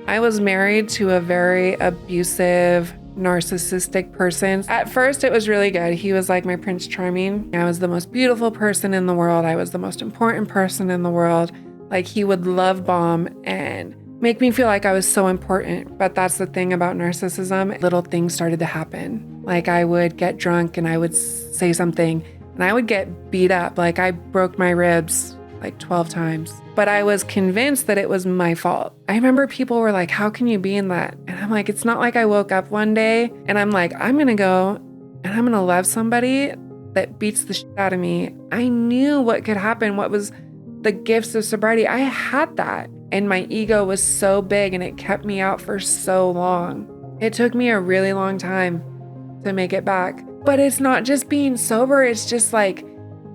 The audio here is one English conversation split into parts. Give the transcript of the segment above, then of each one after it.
I was married to a very abusive, narcissistic person. At first, it was really good. He was like my Prince Charming. I was the most beautiful person in the world. I was the most important person in the world. Like, he would love bomb and make me feel like I was so important. But that's the thing about narcissism. Little things started to happen. Like, I would get drunk and I would say something and I would get beat up. Like, I broke my ribs like 12 times. But I was convinced that it was my fault. I remember people were like, how can you be in that? And I'm like, it's not like I woke up one day and I'm like, I'm going to go and I'm going to love somebody that beats the shit out of me. I knew what could happen, what was the gifts of sobriety. I had that. And my ego was so big and it kept me out for so long. It took me a really long time to make it back. But it's not just being sober. It's just like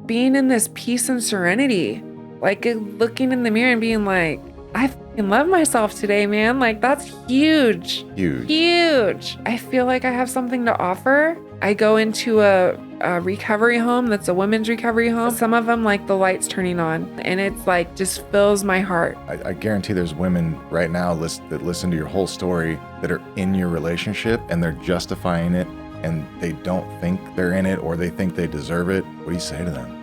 being in this peace and serenity. Like, looking in the mirror and being like, I fucking love myself today, man. Like, that's huge. Huge. I feel like I have something to offer. I go into a recovery home that's a women's recovery home. Some of them, like, the lights turning on, and it's like just fills my heart. I guarantee there's women right now that listen to your whole story that are in your relationship and they're justifying it and they don't think they're in it or they think they deserve it. What do you say to them?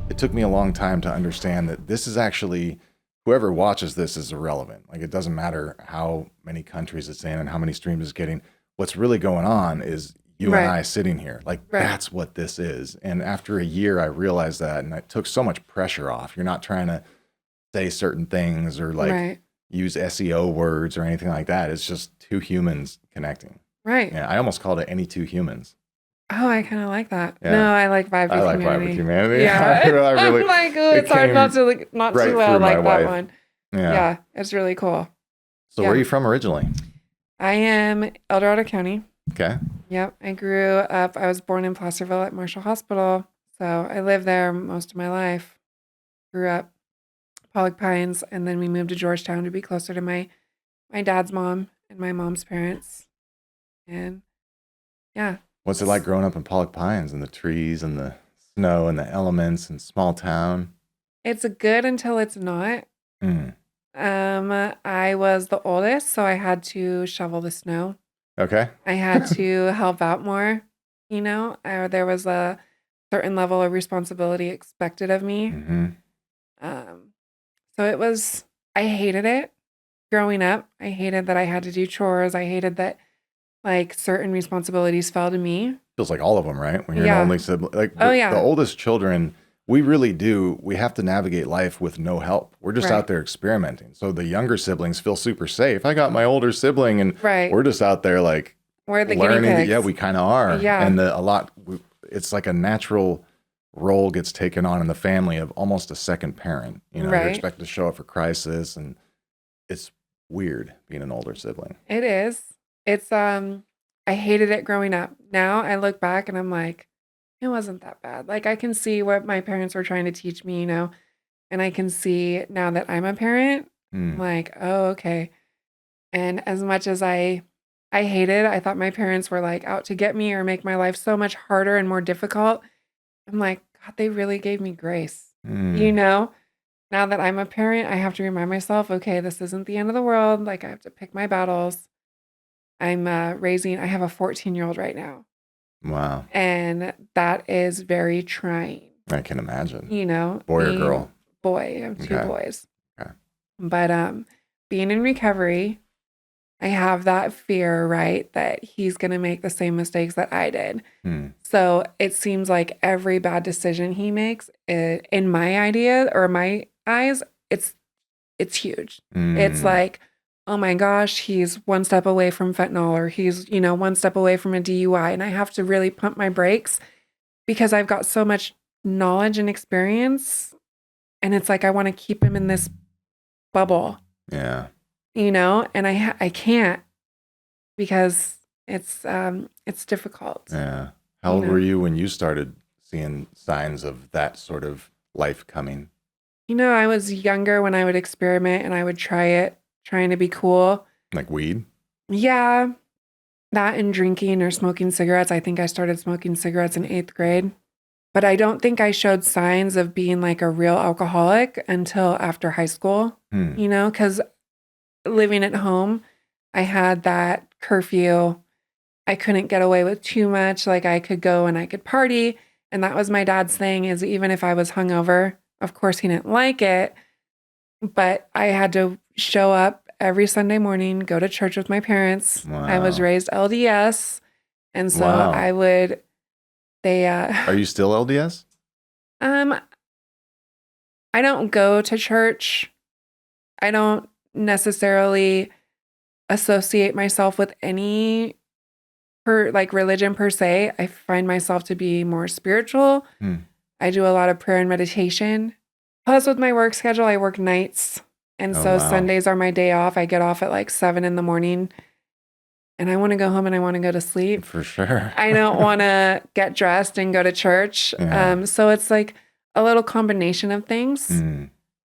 It took me a long time to understand that this is actually, whoever watches this is irrelevant. Like, it doesn't matter how many countries it's in and how many streams it's getting. What's really going on is you and I sitting here. Like, that's what this is. And after a year, I realized that, and it took so much pressure off. You're not trying to say certain things or like use SEO words or anything like that. It's just two humans connecting. Right. Yeah, I almost called it Any Two Humans. Oh, I kind of like that. Yeah. No, I like Vibe with Humanity. I like Vibe with Humanity. Yeah. I really, I'm like, oh, it's hard not to like that one. Yeah, it's really cool. So where are you from originally? I am El Dorado County. Okay. Yep. I grew up, I was born in Placerville at Marshall Hospital. So I lived there most of my life. Grew up Pollock Pines, and then we moved to Georgetown to be closer to my dad's mom and my mom's parents. And yeah. What's it like growing up in Pollock Pines and the trees and the snow and the elements and small town? It's good until it's not. I was the oldest, so I had to shovel the snow. Okay. I had to help out more, you know. There was a certain level of responsibility expected of me. So it was, I hated it growing up. I hated that I had to do chores. I hated that like certain responsibilities fell to me. Feels like all of them, right? When you're an only sibling, like the oldest children, we have to navigate life with no help. We're just out there experimenting. So the younger siblings feel super safe. I got my older sibling and we're just out there like we're the learning. Guinea pigs. Yeah, we kind of are. Yeah. And it's like a natural role gets taken on in the family of almost a second parent. You know, you're expected to show up for crisis, and it's weird being an older sibling. It is. It's, I hated it growing up. Now I look back and I'm like, it wasn't that bad. Like, I can see what my parents were trying to teach me, you know, and I can see now that I'm a parent, I'm like, oh, okay. And as much as I hated, I thought my parents were like out to get me or make my life so much harder and more difficult. I'm like, God, they really gave me grace. You know, now that I'm a parent, I have to remind myself, okay, this isn't the end of the world. Like, I have to pick my battles. I'm I have a 14-year-old right now. Wow. And that is very trying. I can imagine. You know. Boy or girl? Boy. I have two boys. Okay. But being in recovery, I have that fear, right, that he's going to make the same mistakes that I did. So it seems like every bad decision he makes, in my idea or my eyes, it's huge. It's like, oh my gosh, he's one step away from fentanyl, or he's, you know, one step away from a DUI. And I have to really pump my brakes because I've got so much knowledge and experience. And it's like, I want to keep him in this bubble. Yeah. You know, and I can't because it's difficult. Yeah. How old were you when you started seeing signs of that sort of life coming? You know, I was younger when I would experiment and I would try it, trying to be cool. Like weed? Yeah. That and drinking or smoking cigarettes. I think I started smoking cigarettes in 8th grade. But I don't think I showed signs of being like a real alcoholic until after high school, because living at home, I had that curfew. I couldn't get away with too much. Like I could go and I could party. And that was my dad's thing, is even if I was hungover, of course he didn't like it, but I had to show up every Sunday morning, go to church with my parents. Wow. I was raised LDS. And so Wow. Are you still LDS? I don't go to church. I don't necessarily associate myself with any religion per se. I find myself to be more spiritual. I do a lot of prayer and meditation. Plus with my work schedule, I work nights. And so Sundays are my day off. I get off at like 7 a.m. and I want to go home and I want to go to sleep. For sure. I don't want to get dressed and go to church. Yeah. So it's like a little combination of things.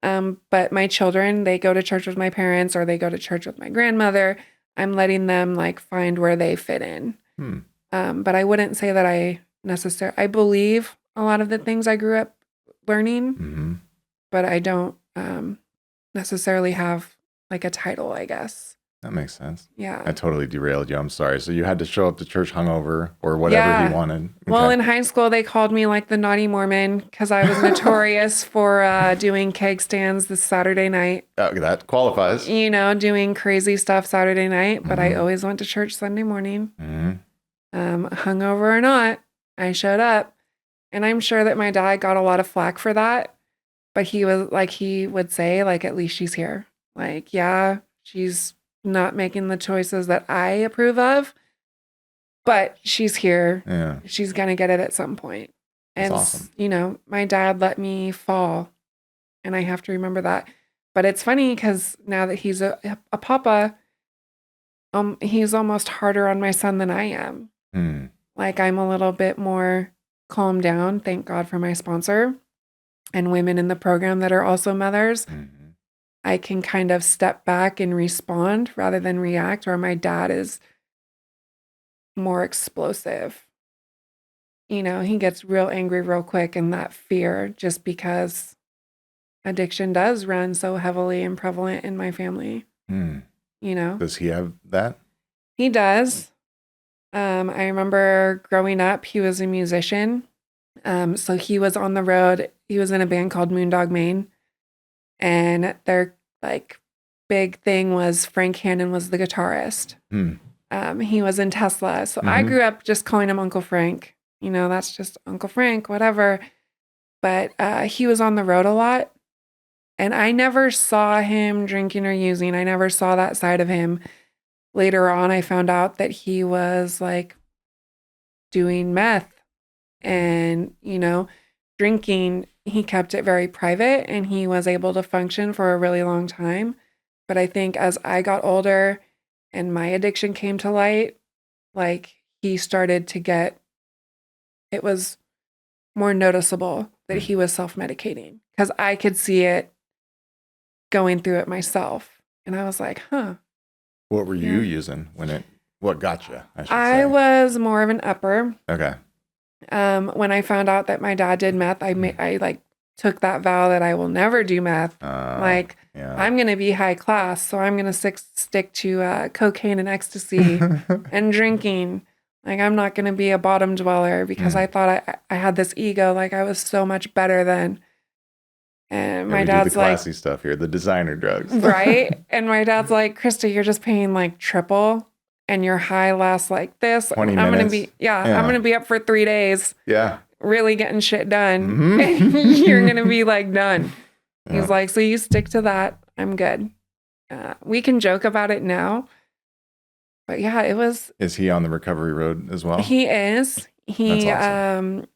But my children, they go to church with my parents or they go to church with my grandmother. I'm letting them like find where they fit in. But I wouldn't say that I believe a lot of the things I grew up learning, but I don't necessarily have like a title, I guess. That makes sense. Yeah. I totally derailed you. I'm sorry. So you had to show up to church hungover or whatever he wanted. Okay. Well, in high school, they called me like the naughty Mormon because I was notorious for doing keg stands this Saturday night. That qualifies. Doing crazy stuff Saturday night, but I always went to church Sunday morning. Hungover or not, I showed up. And I'm sure that my dad got a lot of flack for that. But he would say, like, at least she's here. Like, yeah, she's not making the choices that I approve of, but she's here. Yeah. She's going to get it at some point. That's And, awesome. My dad let me fall, and I have to remember that. But it's funny because now that he's a papa, he's almost harder on my son than I am. Like, I'm a little bit more calmed down. Thank God for my sponsor and women in the program that are also mothers. I can kind of step back and respond rather than react, or my dad is more explosive. He gets real angry real quick, and that fear, just because addiction does run so heavily and prevalent in my family. Does he have that? He does. I remember growing up, he was a musician. So he was on the road. He was in a band called Moondog Maine. And their like big thing was Frank Hannon was the guitarist. He was in Tesla. So I grew up just calling him Uncle Frank. That's just Uncle Frank, whatever. But he was on the road a lot. And I never saw him drinking or using. I never saw that side of him. Later on, I found out that he was like doing meth and, drinking. He kept it very private and he was able to function for a really long time. But I think as I got older and my addiction came to light, like he started to it was more noticeable that he was self-medicating because I could see it going through it myself. And I was like, huh. What were you using what got you? I was more of an upper. Okay. When I found out that my dad did meth, I like took that vow that I will never do meth. I'm going to be high class. So I'm going to stick to cocaine and ecstasy and drinking. Like, I'm not going to be a bottom dweller because I thought I had this ego. Like I was so much better than. And my dad's like, classy stuff here, the designer drugs. Right. And my dad's like, Krista, you're just paying like triple and your high lasts like this. 20 I'm minutes. I'm going to be up for 3 days. Yeah. Really getting shit done. And you're going to be like done. He's like, so you stick to that. I'm good. We can joke about it now. But yeah, it was. Is he on the recovery road as well? He is. He, That's awesome.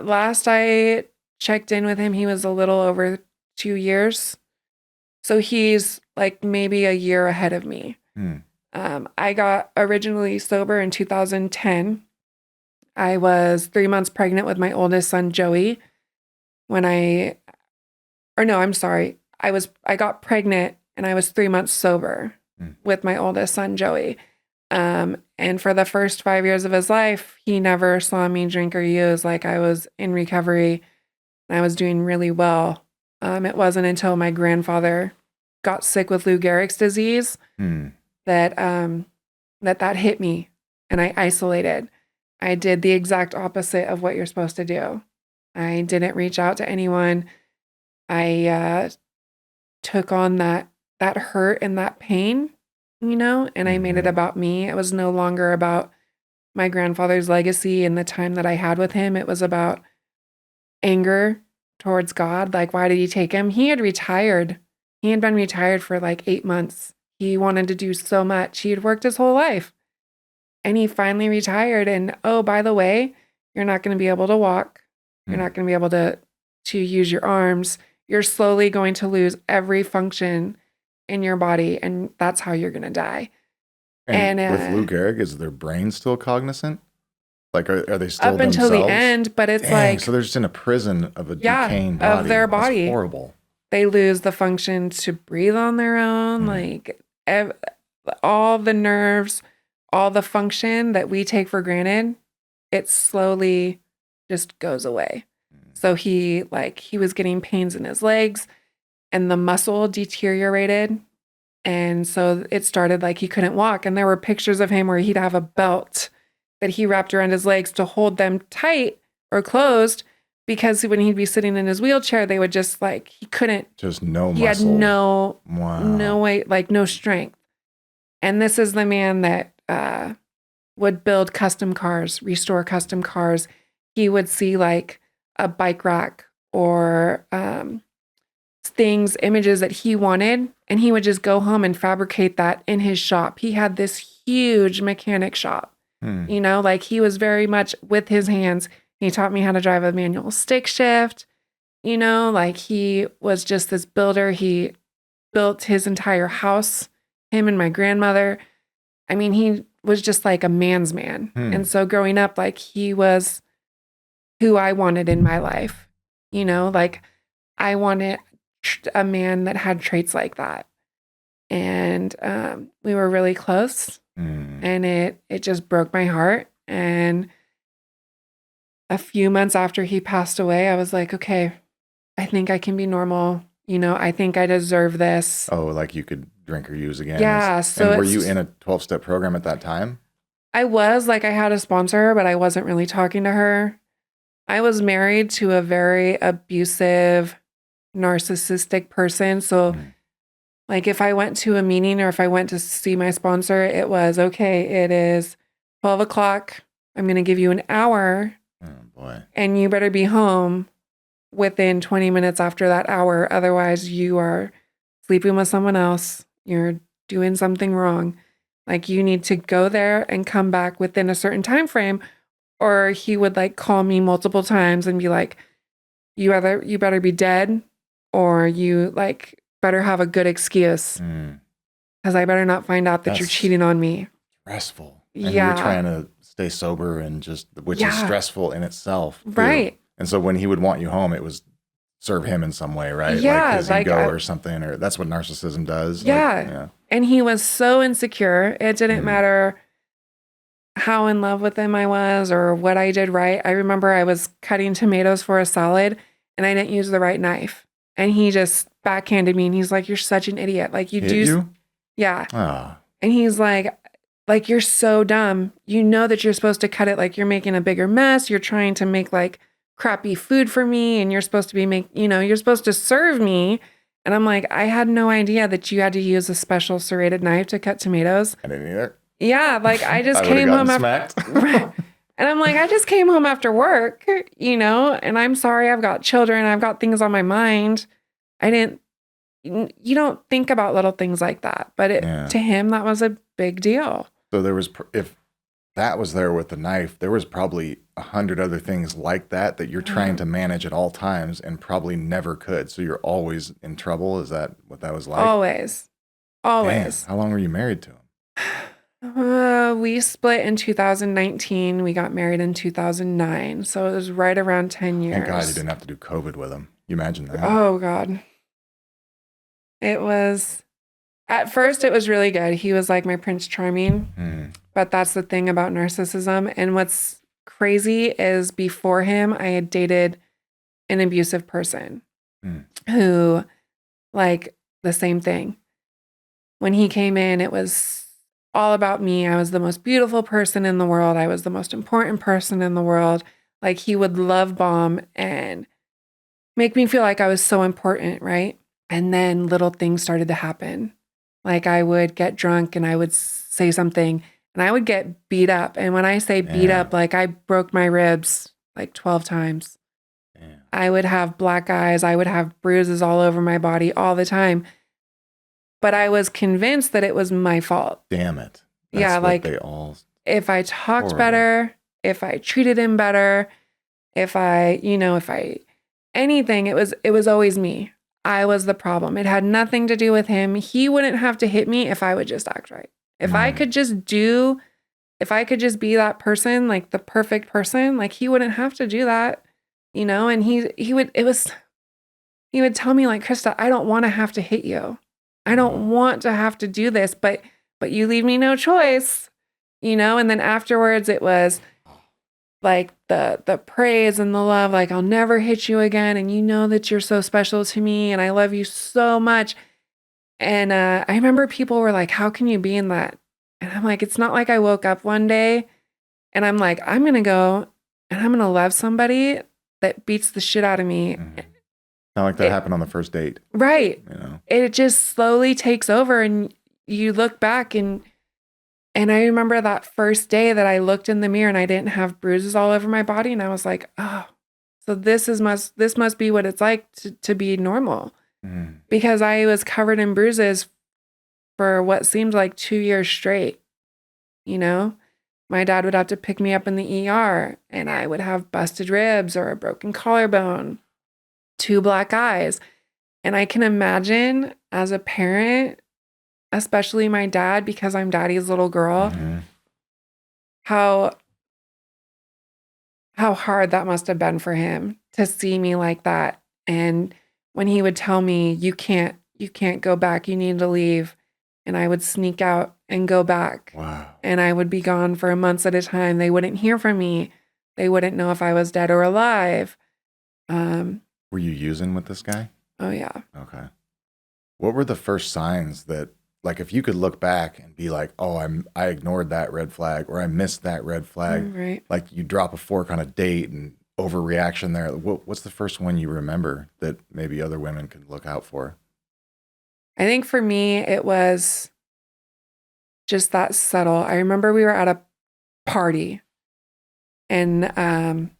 Last I checked in with him, he was a little over 2 years. So he's like maybe a year ahead of me. I got originally sober in 2010. I was 3 months pregnant with my oldest son, Joey. I got pregnant and I was 3 months sober with my oldest son, Joey. And for the first 5 years of his life, he never saw me drink or use. Like, I was in recovery and I was doing really well. It wasn't until my grandfather got sick with Lou Gehrig's disease that that hit me, and I isolated. I did the exact opposite of what you're supposed to do. I didn't reach out to anyone. I took on that hurt and that pain, and I made it about me. It was no longer about my grandfather's legacy and the time that I had with him. It was about anger towards God. Like, why did he take him? He had retired. He had been retired for like 8 months. He wanted to do so much. He had worked his whole life. And he finally retired. And oh, by the way, you're not going to be able to walk. You're not going to be able to use your arms. You're slowly going to lose every function in your body. And that's how you're going to die. And with Lou Gehrig, is their brain still cognizant? Like, are they still up until themselves? the end? But it's like, so they're just in a prison of a decaying body. Of their body. That's horrible. They lose the function to breathe on their own. Like, all the nerves, all the function that we take for granted, it slowly just goes away. So he was getting pains in his legs and the muscle deteriorated. And so it started like he couldn't walk. And there were pictures of him where he'd have a belt that he wrapped around his legs to hold them tight or closed, because when he'd be sitting in his wheelchair, they would just he couldn't. Just no muscle. He had no weight, like no strength. And this is the man that would build custom cars, restore custom cars. He would see like a bike rack or images that he wanted, and he would just go home and fabricate that in his shop. He had this huge mechanic shop, like he was very much with his hands. He taught me how to drive a manual stick shift, like he was just this builder. He built his entire house, him and my grandmother. I mean, he was just like a man's man. And so growing up, like he was who I wanted in my life, like I wanted a man that had traits like that. And we were really close, and it just broke my heart. And a few months after he passed away, I was like, okay, I think I can be normal. I think I deserve this. Oh, like you could drink or use again. Yeah. So were you in a 12-step program at that time? I was. Like, I had a sponsor, but I wasn't really talking to her. I was married to a very abusive, narcissistic person. So like if I went to a meeting or if I went to see my sponsor, it was, okay, it is 12 o'clock. I'm going to give you an hour. Oh, boy. And you better be home within 20 minutes after that hour. Otherwise, you are sleeping with someone else. You're doing something wrong. Like, you need to go there and come back within a certain time frame. Or he would like call me multiple times and be like, you better be dead, or you like better have a good excuse, because I better not find out that you're cheating on me. Stressful. And you were trying to stay sober, and which is stressful in itself. Too. Right. And so when he would want you home, it was serve him in some way, right? Yeah. Like his ego or something, or that's what narcissism does. Yeah. And he was so insecure. It didn't matter how in love with him I was or what I did right. I remember I was cutting tomatoes for a salad and I didn't use the right knife. And he just backhanded me, and he's like, you're such an idiot. Like, you Hit do. You? Yeah. Ah. And he's like, you're so dumb. You know that you're supposed to cut it. Like, you're making a bigger mess. You're trying to make like crappy food for me. And you're supposed to be you're supposed to serve me. And I'm like, I had no idea that you had to use a special serrated knife to cut tomatoes. I didn't either. Yeah. Like, I just came home after. And I'm like, I just came home after work, and I'm sorry, I've got children, I've got things on my mind. You don't think about little things like that. But to him, that was a big deal. So if that was there with the knife, there was probably 100 other things like that you're trying to manage at all times and probably never could. So you're always in trouble. Is that what that was like? Always. Man, how long were you married to him? We split in 2019. We got married in 2009. So it was right around 10 years. Thank God you didn't have to do COVID with him. You imagine that? Oh, God. It was, at first it was really good. He was like my Prince Charming. But that's the thing about narcissism. And what's crazy is before him, I had dated an abusive person who, like, the same thing. When he came in, it was all about me. I was the most beautiful person in the world. I was the most important person in the world. Like, he would love bomb and make me feel like I was so important, right? And then little things started to happen. Like, I would get drunk and I would say something and I would get beat up. And when I say beat up, like, I broke my ribs like 12 times. I would have black eyes. I would have bruises all over my body all the time. But I was convinced that it was my fault. Damn it. That's like, if I talked better, if I treated him better, if I anything, it was always me. I was the problem. It had nothing to do with him. He wouldn't have to hit me if I would just act right. If I could just be that person, like the perfect person, like he wouldn't have to do that, and he would tell me, like, Krista, I don't want to have to hit you. I don't want to have to do this, but you leave me no choice, and then afterwards it was like the praise and the love, like, I'll never hit you again. And you know that you're so special to me and I love you so much. And I remember people were like, how can you be in that? And I'm like, it's not like I woke up one day and I'm like, I'm going to go and I'm going to love somebody that beats the shit out of me. Not like that happened on the first date. Right. It just slowly takes over and you look back and I remember that first day that I looked in the mirror and I didn't have bruises all over my body. And I was like, oh, so this must be what it's like to be normal. Because I was covered in bruises for what seemed like 2 years straight. My dad would have to pick me up in the ER and I would have busted ribs or a broken collarbone, 2 black eyes. And I can imagine as a parent, especially my dad, because I'm daddy's little girl, how hard that must have been for him to see me like that. And when he would tell me, you can't go back, you need to leave. And I would sneak out and go back. Wow. And I would be gone for months at a time. They wouldn't hear from me. They wouldn't know if I was dead or alive. Were you using with this guy? Oh, yeah. Okay. What were the first signs that, like, if you could look back and be like, oh, I ignored that red flag or I missed that red flag, right. Like you drop a fork on a date and overreaction there. What's the first one you remember that maybe other women could look out for? I think for me, it was just that subtle. I remember we were at a party and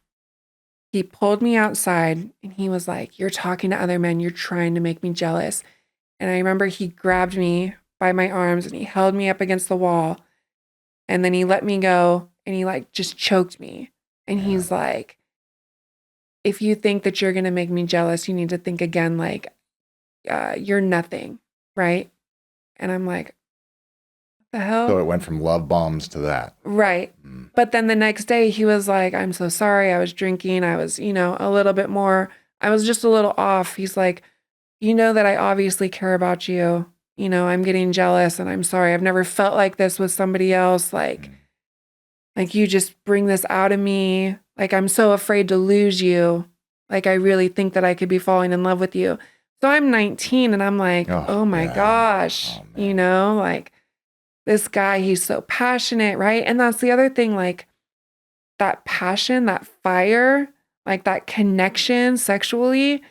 he pulled me outside and he was like, you're talking to other men. You're trying to make me jealous. And I remember he grabbed me by my arms and he held me up against the wall. And then he let me go and he like just choked me. And he's like, if you think that you're going to make me jealous, you need to think again, like, you're nothing. Right. And I'm like, what the hell? So it went from love bombs to that. Right. But then the next day he was like, I'm so sorry. I was drinking. I was, a little bit more. I was just a little off. He's like, you know that I obviously care about you. I'm getting jealous and I'm sorry. I've never felt like this with somebody else. Like you just bring this out of me. Like, I'm so afraid to lose you. Like, I really think that I could be falling in love with you. So I'm 19 and I'm like, oh my gosh, like this guy, he's so passionate, right? And that's the other thing, like that passion, that fire, like that connection sexually.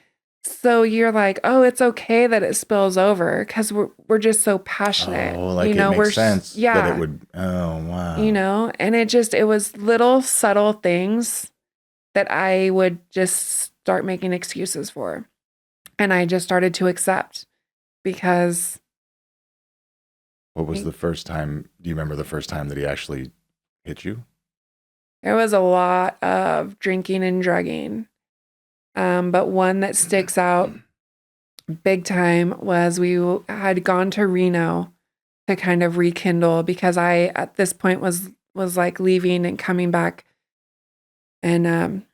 So you're like, oh, it's okay that it spills over because we're just so passionate. Oh, like it makes sense that it would, oh, wow. And it was little subtle things that I would just start making excuses for. And I just started to accept because. What was the first time? Do you remember the first time that he actually hit you? There was a lot of drinking and drugging. But one that sticks out big time was we had gone to Reno to kind of rekindle because I, at this point, was like leaving and coming back. And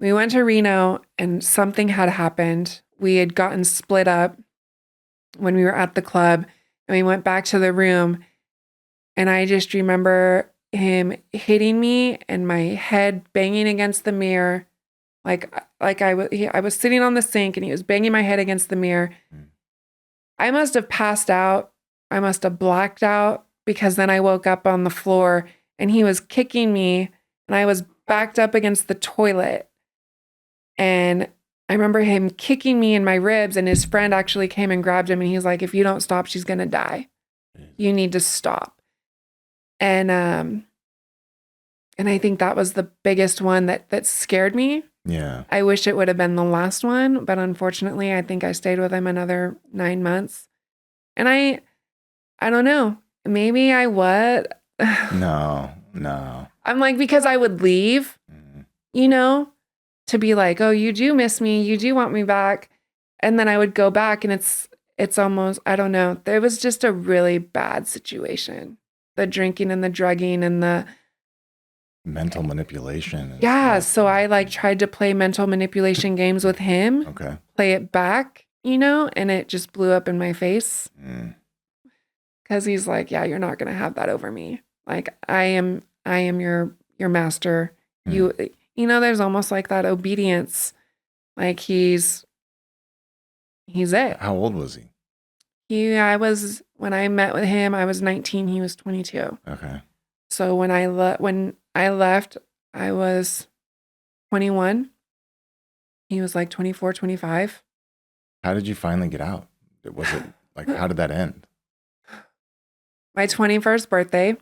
we went to Reno and something had happened. We had gotten split up when we were at the club and we went back to the room And I just remember him hitting me and my head banging against the mirror. I was sitting on the sink and he was banging my head against the mirror. I must have passed out. I must have blacked out because then I woke up on the floor and he was kicking me and I was backed up against the toilet. And I remember him kicking me in my ribs and his friend actually came and grabbed him and he's like, if you don't stop, she's going to die. You need to stop. And I think that was the biggest one that scared me. Yeah. I wish it would have been the last one, but unfortunately, I think I stayed with him another 9 months. And I don't know. Maybe I would. No. I'm like, because I would leave, to be like, oh, you do miss me. You do want me back. And then I would go back and it's almost, I don't know. There was just a really bad situation. The drinking and the drugging and the mental manipulation. Yeah. So I tried to play mental manipulation games with him. Okay. Play it back, and it just blew up in my face. Because he's like, yeah, you're not going to have that over me. Like I am your master. There's almost like that obedience. Like he's it. How old was he? When I met with him, I was 19. He was 22. Okay. So when I left, I was 21. He was like 24, 25. How did you finally get out? Was it like, how did that end? My 21st birthday,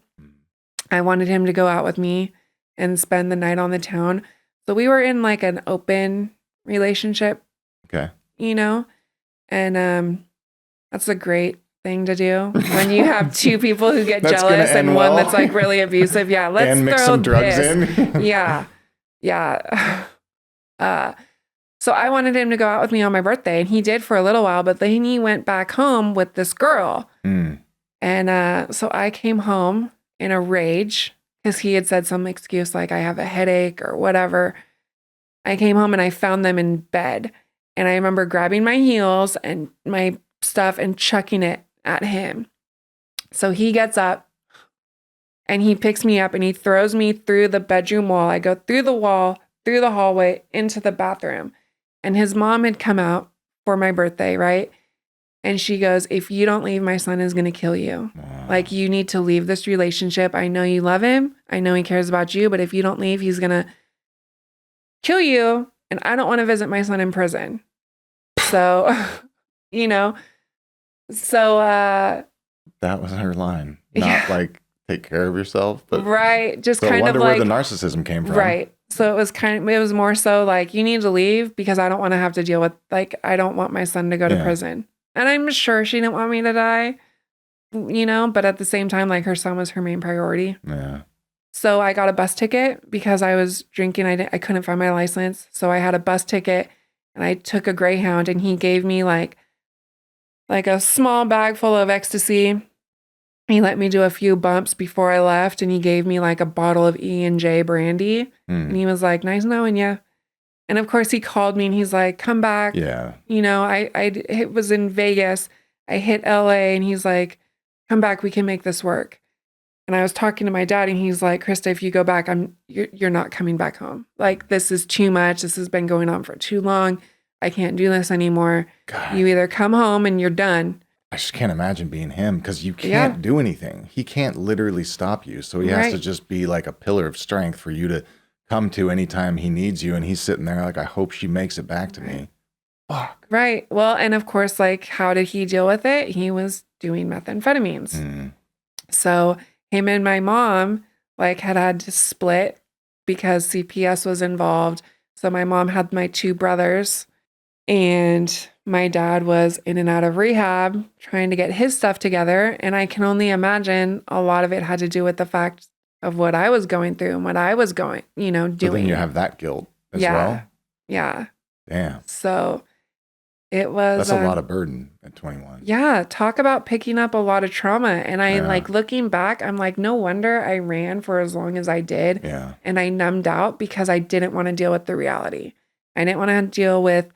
I wanted him to go out with me and spend the night on the town. So we were in like an open relationship. Okay. And that's a great thing to do when you have two people who get jealous and one that's like really abusive. Yeah, let's and mix throw some drugs this. in. Yeah. So I wanted him to go out with me on my birthday, and he did for a little while, but then he went back home with this girl. And so I came home in a rage because he had said some excuse like I have a headache or whatever. I came home and I found them in bed. And I remember grabbing my heels and my stuff and chucking it at him. So he gets up and he picks me up and he throws me through the bedroom wall. I go through the wall, through the hallway, into the bathroom. And his mom had come out for my birthday, right? And she goes, if you don't leave, my son is going to kill you. Wow. Like, you need to leave this relationship. I know you love him. I know he cares about you. But if you don't leave, he's going to kill you. And I don't want to visit my son in prison. So, that was her line. Not like take care of yourself, but right. Just so kind wonder of like where the narcissism came from. Right. So it was more so like, you need to leave because I don't want to have to deal with, like, I don't want my son to go to prison. And I'm sure she didn't want me to die, but at the same time, like, her son was her main priority. Yeah. So I got a bus ticket because I was drinking. I couldn't find my license. So I had a bus ticket and I took a Greyhound and he gave me like a small bag full of ecstasy. He let me do a few bumps before I left and he gave me like a bottle of E&J brandy. And he was like, nice knowing you. And of course he called me and he's like, come back. Yeah. I was in Vegas. I hit LA and he's like, come back. We can make this work. And I was talking to my dad and he's like, Krista, if you go back, you're not coming back home. Like, this is too much. This has been going on for too long. I can't do this anymore. God. You either come home and you're done. I just can't imagine being him because you can't do anything. He can't literally stop you. So he has to just be like a pillar of strength for you to come to anytime he needs you. And he's sitting there like, I hope she makes it back to me. Fuck. Right. Well, and of course, like, how did he deal with it? He was doing methamphetamines. So him and my mom like had to split because CPS was involved. So my mom had my two brothers and my dad was in and out of rehab trying to get his stuff together. And I can only imagine a lot of it had to do with the fact of what I was going through and what I was doing. So then you have that guilt as well? Yeah. Damn. So it was... That's a lot of burden at 21. Yeah. Talk about picking up a lot of trauma. And I like looking back, I'm like, no wonder I ran for as long as I did. Yeah. And I numbed out because I didn't want to deal with the reality. I didn't want to deal with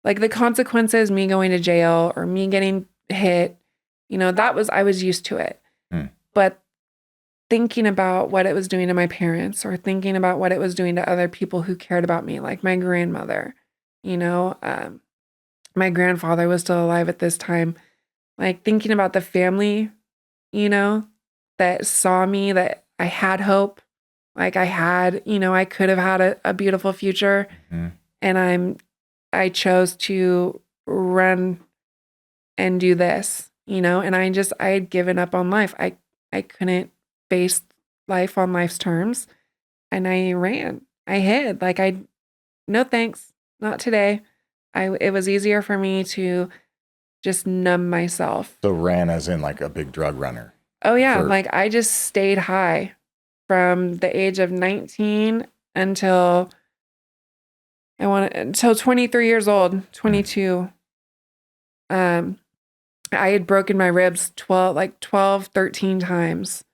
like the consequences, me going to jail or me getting hit. I was used to it. But thinking about what it was doing to my parents or thinking about what it was doing to other people who cared about me, like my grandmother. You know, my grandfather was still alive at this time. Like thinking about the family, you know, that saw me, that I had hope. Like I had, you know, I could have had a beautiful future. Mm-hmm. And I chose to run and do this, you know, and I had given up on life. I couldn't face life on life's terms. And I ran. I hid. Like no thanks, not today. It was easier for me to just numb myself. So ran as in like a big drug runner. Oh yeah, like I just stayed high from the age of 19 until 23 years old, 22. I had broken my ribs 12, 13 times.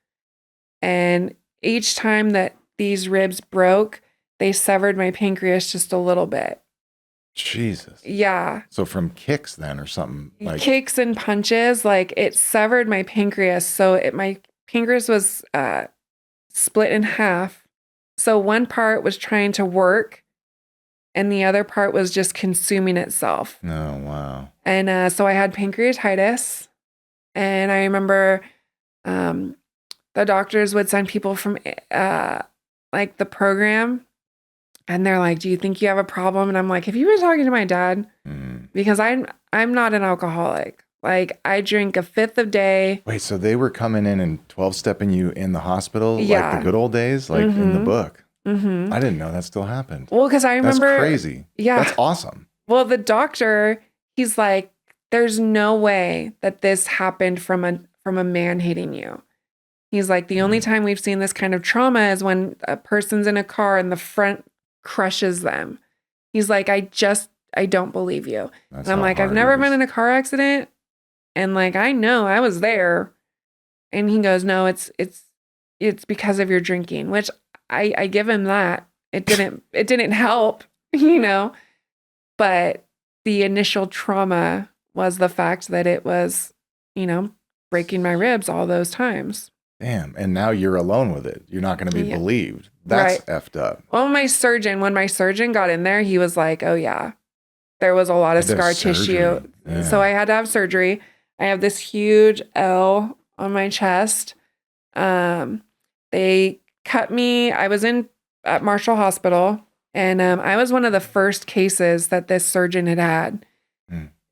And each time that these ribs broke, they severed my pancreas just a little bit. Jesus. Yeah. So from kicks then or something like kicks and punches, like it severed my pancreas. So my pancreas was split in half. So one part was trying to work and the other part was just consuming itself. Oh, wow. And so I had pancreatitis. And I remember the doctors would send people from like the program. And they're like, do you think you have a problem? And I'm like, have you been talking to my dad? Because I'm not an alcoholic. Like I drink a fifth a day. Wait, so they were coming in and 12-stepping you in the hospital Yeah. like the good old days, like in the book? Mm-hmm. I didn't know that still happened. Well, because I remember. That's crazy. Yeah. That's awesome. Well, the doctor, he's like, there's no way that this happened from a man hitting you. He's like, the only time we've seen this kind of trauma is when a person's in a car and the front crushes them. He's like, I don't believe you. That's and I'm like, I've never been in a car accident. And like, I know I was there. And he goes, no, it's because of your drinking, which I give him that. It didn't help, you know, but the initial trauma was the fact that it was, you know, breaking my ribs all those times. Damn. And now you're alone with it. You're not going to be believed. That's effed up. Well, when my surgeon got in there, he was like, oh yeah, there was a lot of scar tissue. Yeah. So I had to have surgery. I have this huge L on my chest. They cut me. I was at Marshall Hospital, and I was one of the first cases that this surgeon had.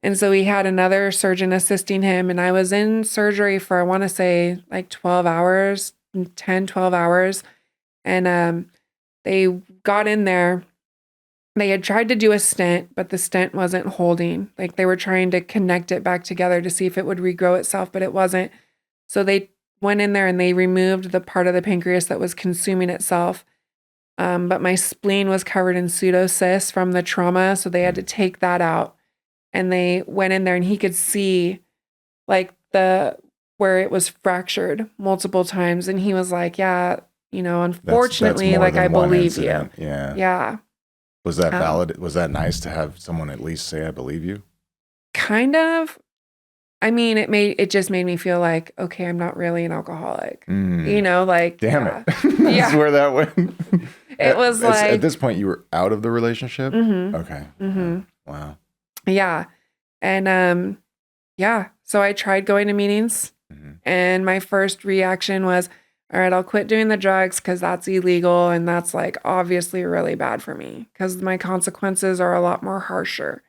And so he had another surgeon assisting him, and I was in surgery for, I want to say like 12 hours, 10, 12 hours. And they got in there. They had tried to do a stent, but the stent wasn't holding. Like they were trying to connect it back together to see if it would regrow itself, but it wasn't. So they went in there and they removed the part of the pancreas that was consuming itself. But my spleen was covered in pseudocysts from the trauma, so they had to take that out. And they went in there and he could see like where it was fractured multiple times. And he was like, yeah, you know, unfortunately, that's like I believe incident. you. Yeah. Yeah. Was that valid? Was that nice to have someone at least say, I believe you? Kind of. I mean, it just made me feel like, okay, I'm not really an alcoholic. You know, like. Damn it. That's where that went. It was like. At this point, you were out of the relationship? Mm-hmm. Okay. Mm-hmm. Wow. Yeah. And so I tried going to meetings and my first reaction was, all right, I'll quit doing the drugs because that's illegal. And that's like obviously really bad for me because my consequences are a lot more harsher,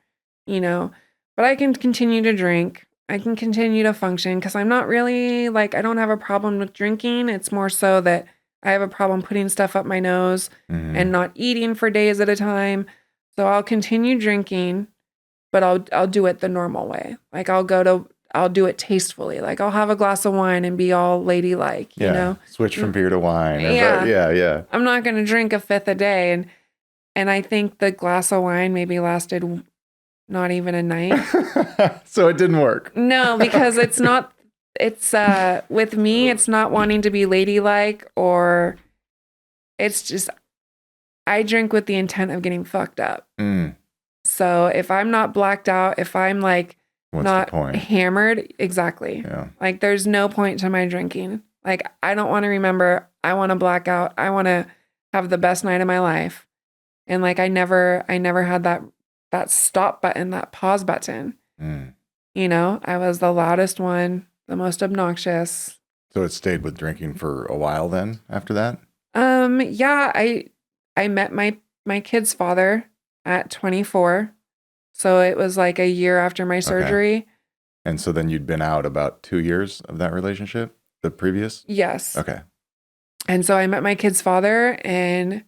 you know, but I can continue to drink. I can continue to function because I'm not really like, I don't have a problem with drinking. It's more so that I have a problem putting stuff up my nose and not eating for days at a time. So I'll continue drinking. But I'll do it the normal way. Like I'll do it tastefully. Like I'll have a glass of wine and be all ladylike, you know? Switch from beer to wine. Yeah. Yeah. I'm not going to drink a fifth a day. And I think the glass of wine maybe lasted not even a night. So it didn't work. No, because it's with me, it's not wanting to be ladylike or it's just, I drink with the intent of getting fucked up. So if I'm not blacked out, if I'm like not hammered, exactly. Yeah. Like there's no point to my drinking. Like, I don't want to remember. I want to black out. I want to have the best night of my life. And like, I never had that stop button, that pause button. Mm. You know, I was the loudest one, the most obnoxious. So it stayed with drinking for a while then after that? Yeah, I met my kid's father at 24. So it was like a year after my surgery. Okay. And so then you'd been out about 2 years of that relationship, the previous? Yes. Okay. And so I met my kid's father, and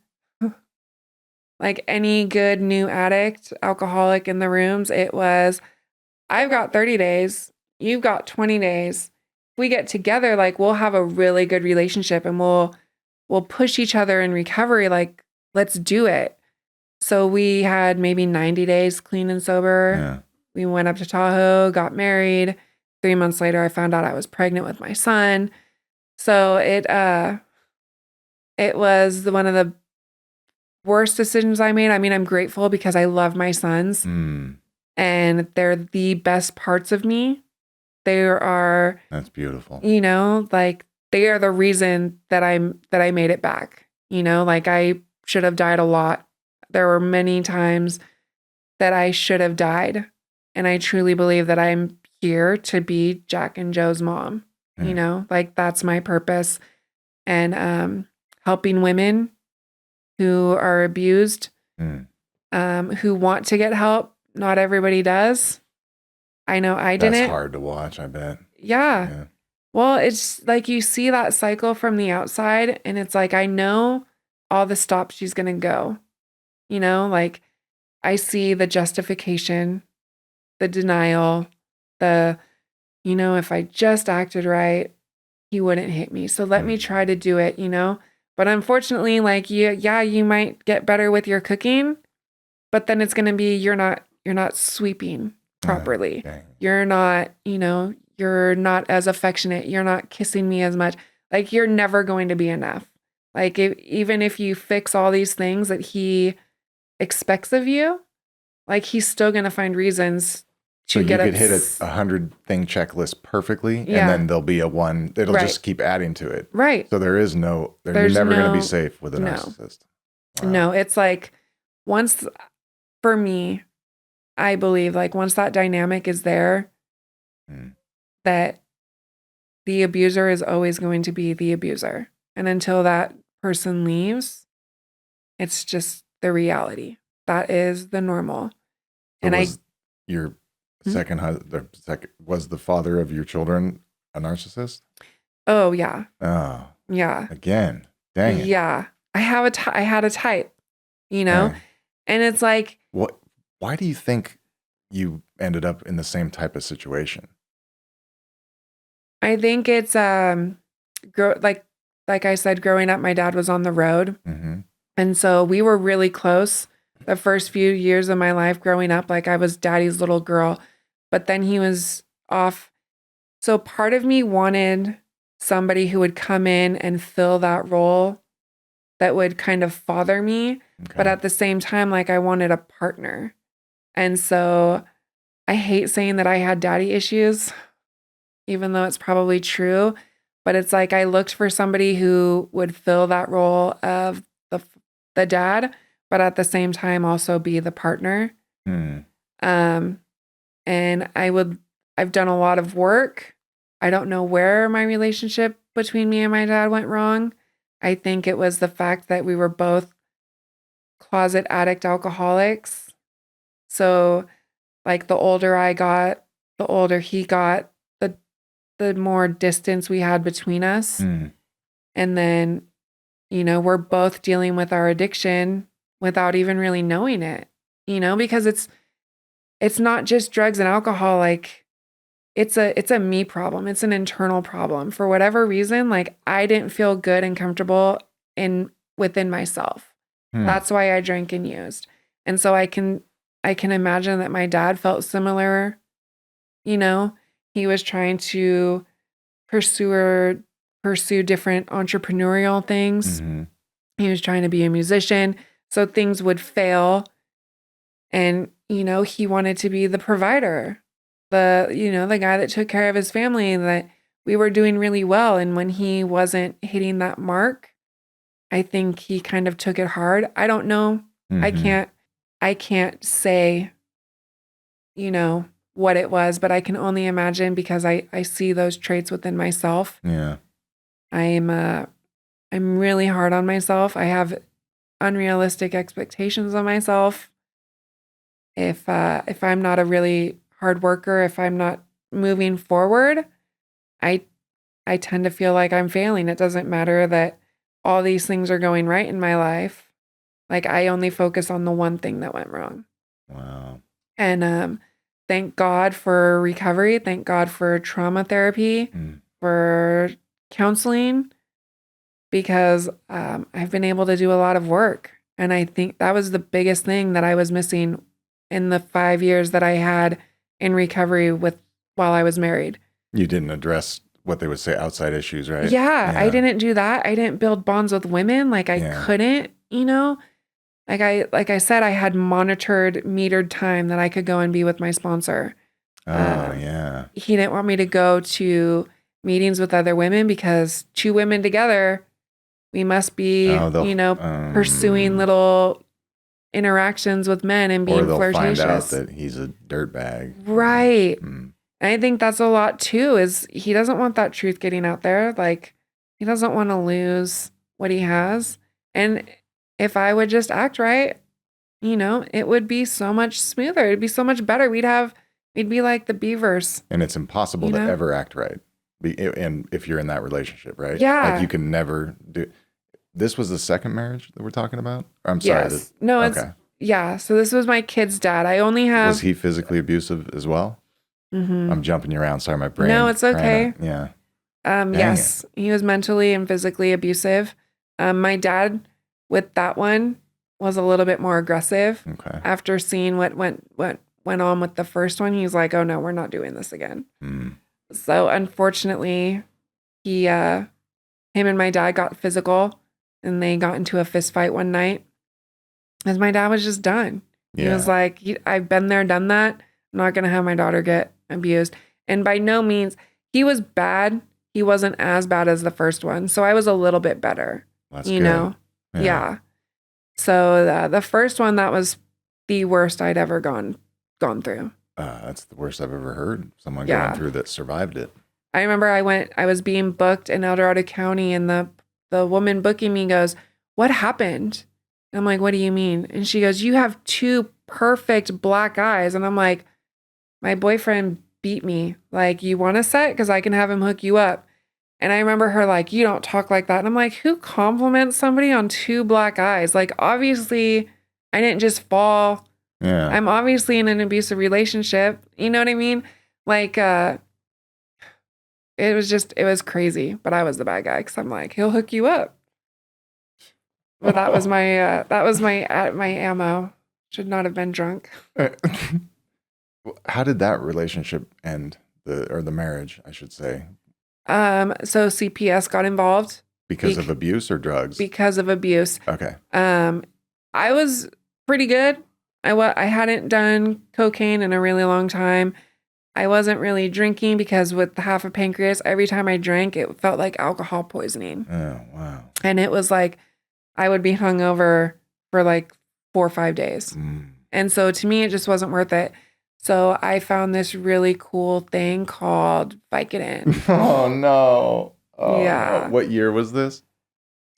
like any good new addict, alcoholic in the rooms, it was, I've got 30 days, you've got 20 days. If we get together, like we'll have a really good relationship and we'll push each other in recovery. Like, let's do it. So we had maybe 90 days clean and sober. Yeah. We went up to Tahoe, got married. 3 months later, I found out I was pregnant with my son. So it was one of the worst decisions I made. I mean, I'm grateful because I love my sons and they're the best parts of me. They are, that's beautiful. You know, like they are the reason that I made it back. You know, like I should have died a lot. There were many times that I should have died. And I truly believe that I'm here to be Jack and Joe's mom. You know, like that's my purpose. And helping women who are abused, who want to get help. Not everybody does. I know I didn't. That's hard to watch, I bet. Yeah. Well, it's like you see that cycle from the outside, and it's like, I know all the stops she's going to go. You know, like I see the justification, the denial, you know, if I just acted right, he wouldn't hit me. So let me try to do it, you know? But unfortunately, like you might get better with your cooking, but then it's going to be, you're not sweeping properly. Okay. You're not, you know, you're not as affectionate. You're not kissing me as much. Like you're never going to be enough. Like even if you fix all these things that he expects of you, like he's still going to find reasons so you could hit a 100-thing checklist perfectly, and then there'll be it'll just keep adding to it. Right. So you're never going to be safe with a narcissist. Wow. No, it's like for me, I believe like once that dynamic is there, that the abuser is always going to be the abuser. And until that person leaves, it's just the reality. That is the normal. So and your second husband, was the father of your children a narcissist? Oh, yeah. Oh. Yeah. Again. Dang it. Yeah. I had a type, you know? Dang. And it's like, why do you think you ended up in the same type of situation? I think it's like I said, growing up, my dad was on the road. And so we were really close the first few years of my life growing up. Like I was daddy's little girl, but then he was off. So part of me wanted somebody who would come in and fill that role that would kind of father me. Okay. But at the same time, like I wanted a partner. And so I hate saying that I had daddy issues, even though it's probably true. But it's like I looked for somebody who would fill that role of the dad, but at the same time also be the partner. And I've done a lot of work. I don't know where my relationship between me and my dad went wrong. I think it was the fact that we were both closet addict alcoholics. So like the older I got, the older he got, the more distance we had between us. And then, you know, we're both dealing with our addiction without even really knowing it, you know, because it's not just drugs and alcohol. Like it's a me problem. It's an internal problem. For whatever reason, like I didn't feel good and comfortable within myself. That's why I drank and used. And so I can imagine that my dad felt similar. You know, he was trying to pursue different entrepreneurial things. He was trying to be a musician. So things would fail. And, you know, he wanted to be the provider, the guy that took care of his family, that we were doing really well. And when he wasn't hitting that mark, I think he kind of took it hard. I don't know. Mhm. I can't say, what it was, but I can only imagine because I see those traits within myself. Yeah. I'm really hard on myself. I have unrealistic expectations of myself. If I'm not a really hard worker, if I'm not moving forward, I I tend to feel like I'm failing. It doesn't matter that all these things are going right in my life. Like I only focus on the one thing that went wrong. Wow. And thank God for recovery. Thank God for trauma therapy, Mm. for counseling, because I've been able to do a lot of work. And I think that was the biggest thing that I was missing in the 5 years that I had in recovery while I was married. You didn't address what they would say outside issues, right? Yeah, I didn't do that. I didn't build bonds with women. Like I couldn't, Like I said, I had monitored, metered time that I could go and be with my sponsor. Oh, yeah. He didn't want me to go to meetings with other women because two women together, we must be, pursuing little interactions with men and being or they'll flirtatious. find out that he's a dirtbag. Right. Mm. And I think that's a lot too, is he doesn't want that truth getting out there. Like he doesn't want to lose what he has. And if I would just act right, it would be so much smoother. It'd be so much better. We'd be like the beavers. And it's impossible to ever act right. And if you're in that relationship, right? Yeah. Like you can never do. This was the second marriage that we're talking about? I'm sorry. Yes. No, okay. Yeah. So this was my kid's dad. I only have. Was he physically abusive as well? Mm-hmm. I'm jumping you around. Sorry, my brain. No, it's okay. Yeah. Yes, he was mentally and physically abusive. My dad, with that one, was a little bit more aggressive. Okay. After seeing what went on with the first one, he's like, "Oh no, we're not doing this again." Mm. So unfortunately, him and my dad got physical, and they got into a fist fight one night. As my dad was just done. Yeah. He was like, "I've been there, done that. I'm not gonna have my daughter get abused." And by no means, he was bad. He wasn't as bad as the first one. So I was a little bit better. That's good. Yeah. So the first one, that was the worst I'd ever gone through. That's the worst I've ever heard. Someone going through that survived it. I remember I was being booked in El Dorado County, and the woman booking me goes, "What happened?" And I'm like, "What do you mean?" And she goes, "You have two perfect black eyes." And I'm like, "My boyfriend beat me. Like, you want a set? Because I can have him hook you up." And I remember her like, "You don't talk like that." And I'm like, who compliments somebody on two black eyes? Like, obviously, I didn't just fall. Yeah. I'm obviously in an abusive relationship. You know what I mean? Like, it was crazy. But I was the bad guy because I'm like, he'll hook you up. But that was my ammo. Should not have been drunk. How did that relationship end? The marriage, I should say. So CPS got involved. Because of abuse or drugs? Because of abuse. Okay. I was pretty good. I hadn't done cocaine in a really long time. I wasn't really drinking because with half a pancreas, every time I drank, it felt like alcohol poisoning. Oh, wow. And it was like, I would be hungover for like 4 or 5 days. Mm. And so to me, it just wasn't worth it. So I found this really cool thing called Vicodin. Oh, no. Oh, yeah. No. What year was this?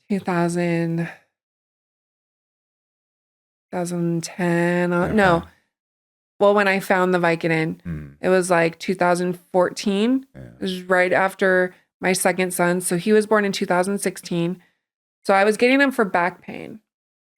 2010. Okay. No. Well, when I found the Vicodin, it was like 2014. Yeah. It was right after my second son. So he was born in 2016. So I was getting him for back pain.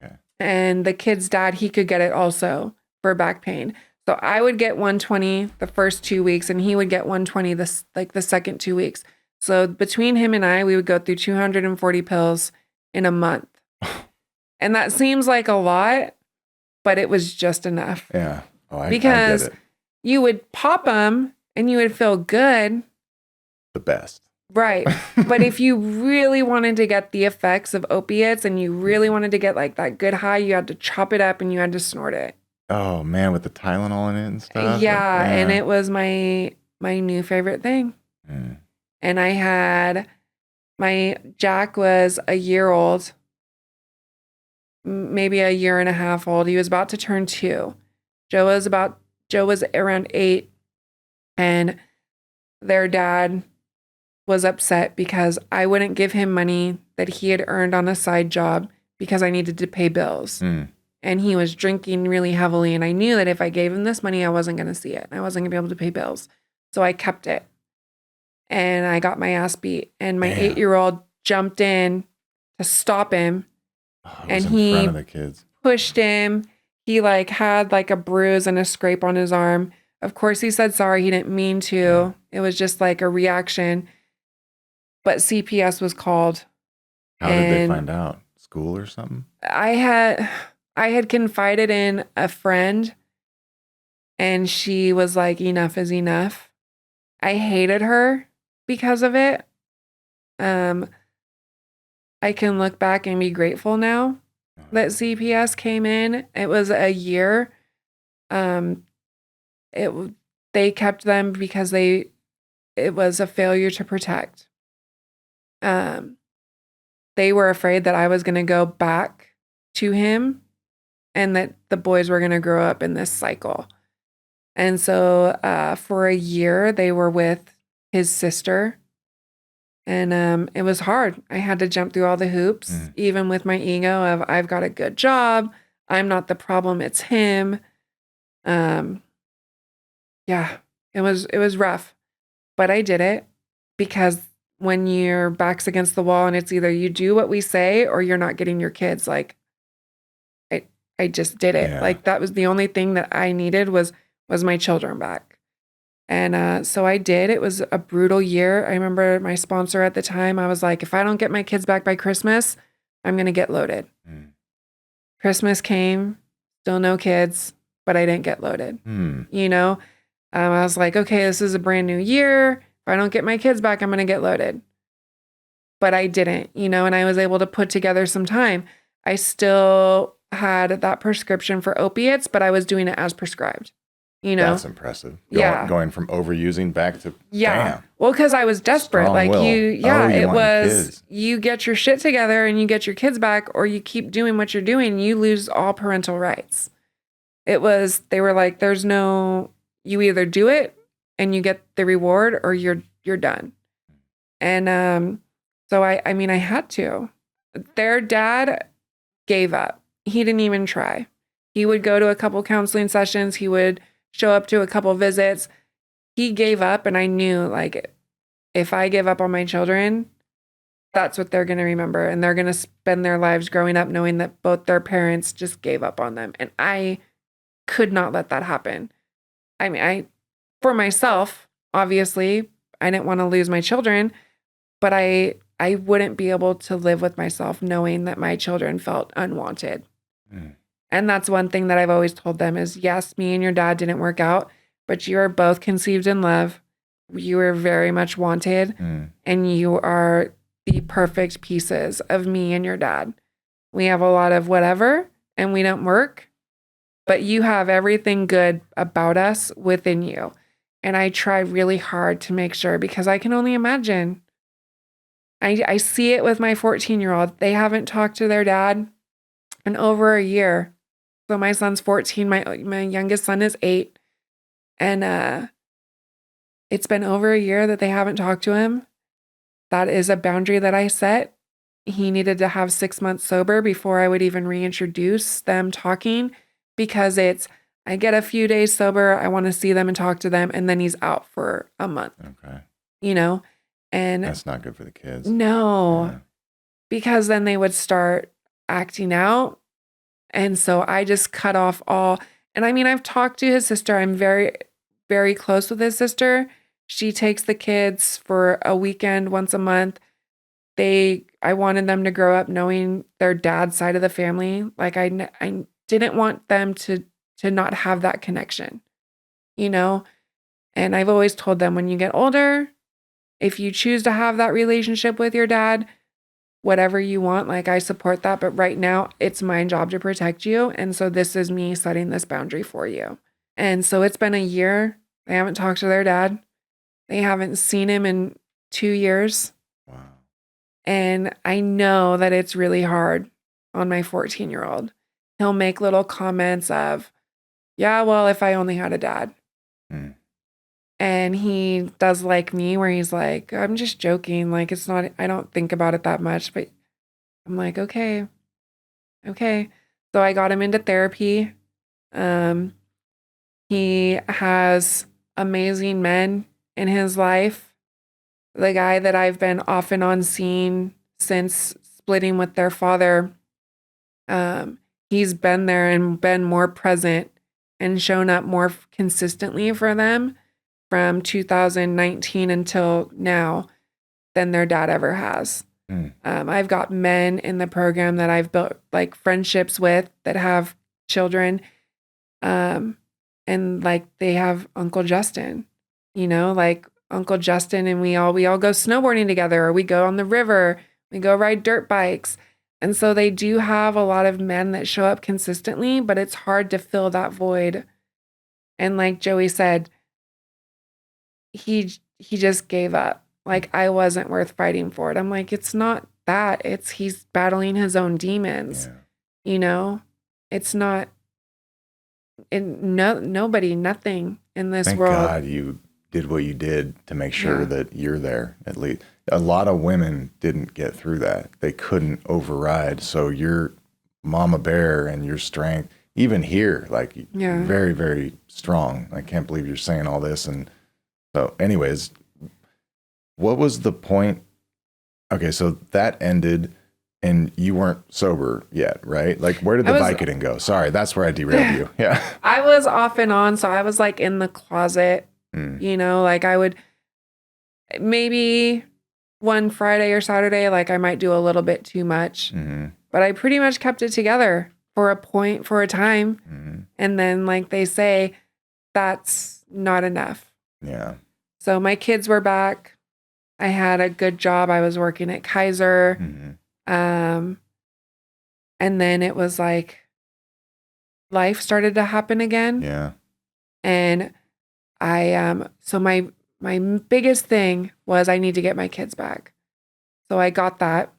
Okay. And the kid's dad, he could get it also for back pain. So I would get 120 the first 2 weeks, and he would get 120 the second 2 weeks. So between him and I, we would go through 240 pills in a month. And that seems like a lot, but it was just enough. Yeah. I because get it. You would pop them and you would feel good. The best. Right. But if you really wanted to get the effects of opiates and you really wanted to get like that good high, you had to chop it up and you had to snort it. Oh man, with the Tylenol in it and stuff. Yeah, and it was my new favorite thing. And my Jack was a year old, maybe a year and a half old. He was about to turn 2. Joe was around 8, and their dad was upset because I wouldn't give him money that he had earned on a side job because I needed to pay bills. And he was drinking really heavily, and I knew that if I gave him this money, I wasn't going to see it. I wasn't going to be able to pay bills. So I kept it. And I got my ass beat. And my 8-year-old jumped in to stop him. And he in front of the kids. Pushed him. He had a bruise and a scrape on his arm. Of course, he said sorry. He didn't mean to. It was just a reaction. But CPS was called. How did they find out? School or something? I had confided in a friend, and she was like, enough is enough. I hated her because of it. I can look back and be grateful now that CPS came in. It was a year. They kept them because it was a failure to protect. They were afraid that I was going to go back to him and that the boys were going to grow up in this cycle. And so for a year, they were with his sister. And it was hard. I had to jump through all the hoops, even with my ego of I've got a good job. I'm not the problem. It's him. It was rough, but I did it because when your back's against the wall and it's either you do what we say or you're not getting your kids, I just did it. Yeah. That was the only thing that I needed was my children back. And so I did. It was a brutal year. I remember my sponsor at the time, I was like, if I don't get my kids back by Christmas, I'm going to get loaded. Christmas came, still no kids, but I didn't get loaded. I was like, okay, this is a brand new year. If I don't get my kids back, I'm going to get loaded. But I didn't, and I was able to put together some time. I still had that prescription for opiates, but I was doing it as prescribed. That's impressive. Going from overusing back to damn. Well, because I was desperate. Kids. You get your shit together and you get your kids back, or you keep doing what you're doing, you lose all parental rights. They were like, there's no, you either do it and you get the reward or you're done. And so I had to. Their dad gave up. He didn't even try. He would go to a couple counseling sessions. He would show up to a couple visits. He gave up, and I knew if I give up on my children, that's what they're going to remember. And they're going to spend their lives growing up knowing that both their parents just gave up on them. And I could not let that happen. For myself, obviously, I didn't want to lose my children, but I wouldn't be able to live with myself knowing that my children felt unwanted. And that's one thing that I've always told them is, yes, me and your dad didn't work out, but you are both conceived in love. You are very much wanted, and you are the perfect pieces of me and your dad. We have a lot of whatever, and we don't work, but you have everything good about us within you. And I try really hard to make sure, because I can only imagine. I see it with my 14-year-old. They haven't talked to their dad in over a year. So my son's 14. My youngest son is 8. And it's been over a year that they haven't talked to him. That is a boundary that I set. He needed to have 6 months sober before I would even reintroduce them talking, because I get a few days sober. I want to see them and talk to them. And then he's out for a month. Okay. And that's not good for the kids. No, because then they would start acting out. And so I just cut off all. And I've talked to his sister. I'm very, very close with his sister. She takes the kids for a weekend once a month. I wanted them to grow up knowing their dad's side of the family. I didn't want them to not have that connection, And I've always told them, when you get older, if you choose to have that relationship with your dad, whatever you want, I support that. But right now, it's my job to protect you. And so this is me setting this boundary for you. And so it's been a year. They haven't talked to their dad. They haven't seen him in 2 years. Wow. And I know that it's really hard on my 14-year-old. He'll make little comments of, yeah, well, if I only had a dad. Mm. And he does like me where he's like, I'm just joking. Like, it's not, I don't think about it that much. But I'm like, okay. So I got him into therapy. He has amazing men in his life. The guy that I've been off and on seeing since splitting with their father, he's been there and been more present and shown up more consistently for them from 2019 until now than their dad ever has. I've got men in the program that I've built like friendships with that have children. And like they have Uncle Justin, like Uncle Justin, and we all go snowboarding together, or we go on the river, we go ride dirt bikes. And so they do have a lot of men that show up consistently, but it's hard to fill that void. And like Joey said, he just gave up. Like, I wasn't worth fighting for it. I'm like, it's not that. It's he's battling his own demons. Yeah. It's not. And nothing in this Thank world. God you did what you did to make sure that you're there. At least a lot of women didn't get through that. They couldn't override. So your mama bear and your strength, even here, like very, very strong. I can't believe you're saying all this. And so anyways, what was the point? Okay, so that ended and you weren't sober yet, right? Like, where did the Vicodin go? Sorry, that's where I derailed you. Yeah. I was off and on. So I was like in the closet, like I would maybe one Friday or Saturday, like I might do a little bit too much, but I pretty much kept it together for a time. And then like they say, that's not enough. Yeah. So my kids were back. I had a good job. I was working at Kaiser. And then it was like life started to happen again. Yeah. And so my biggest thing was I need to get my kids back. So I got that,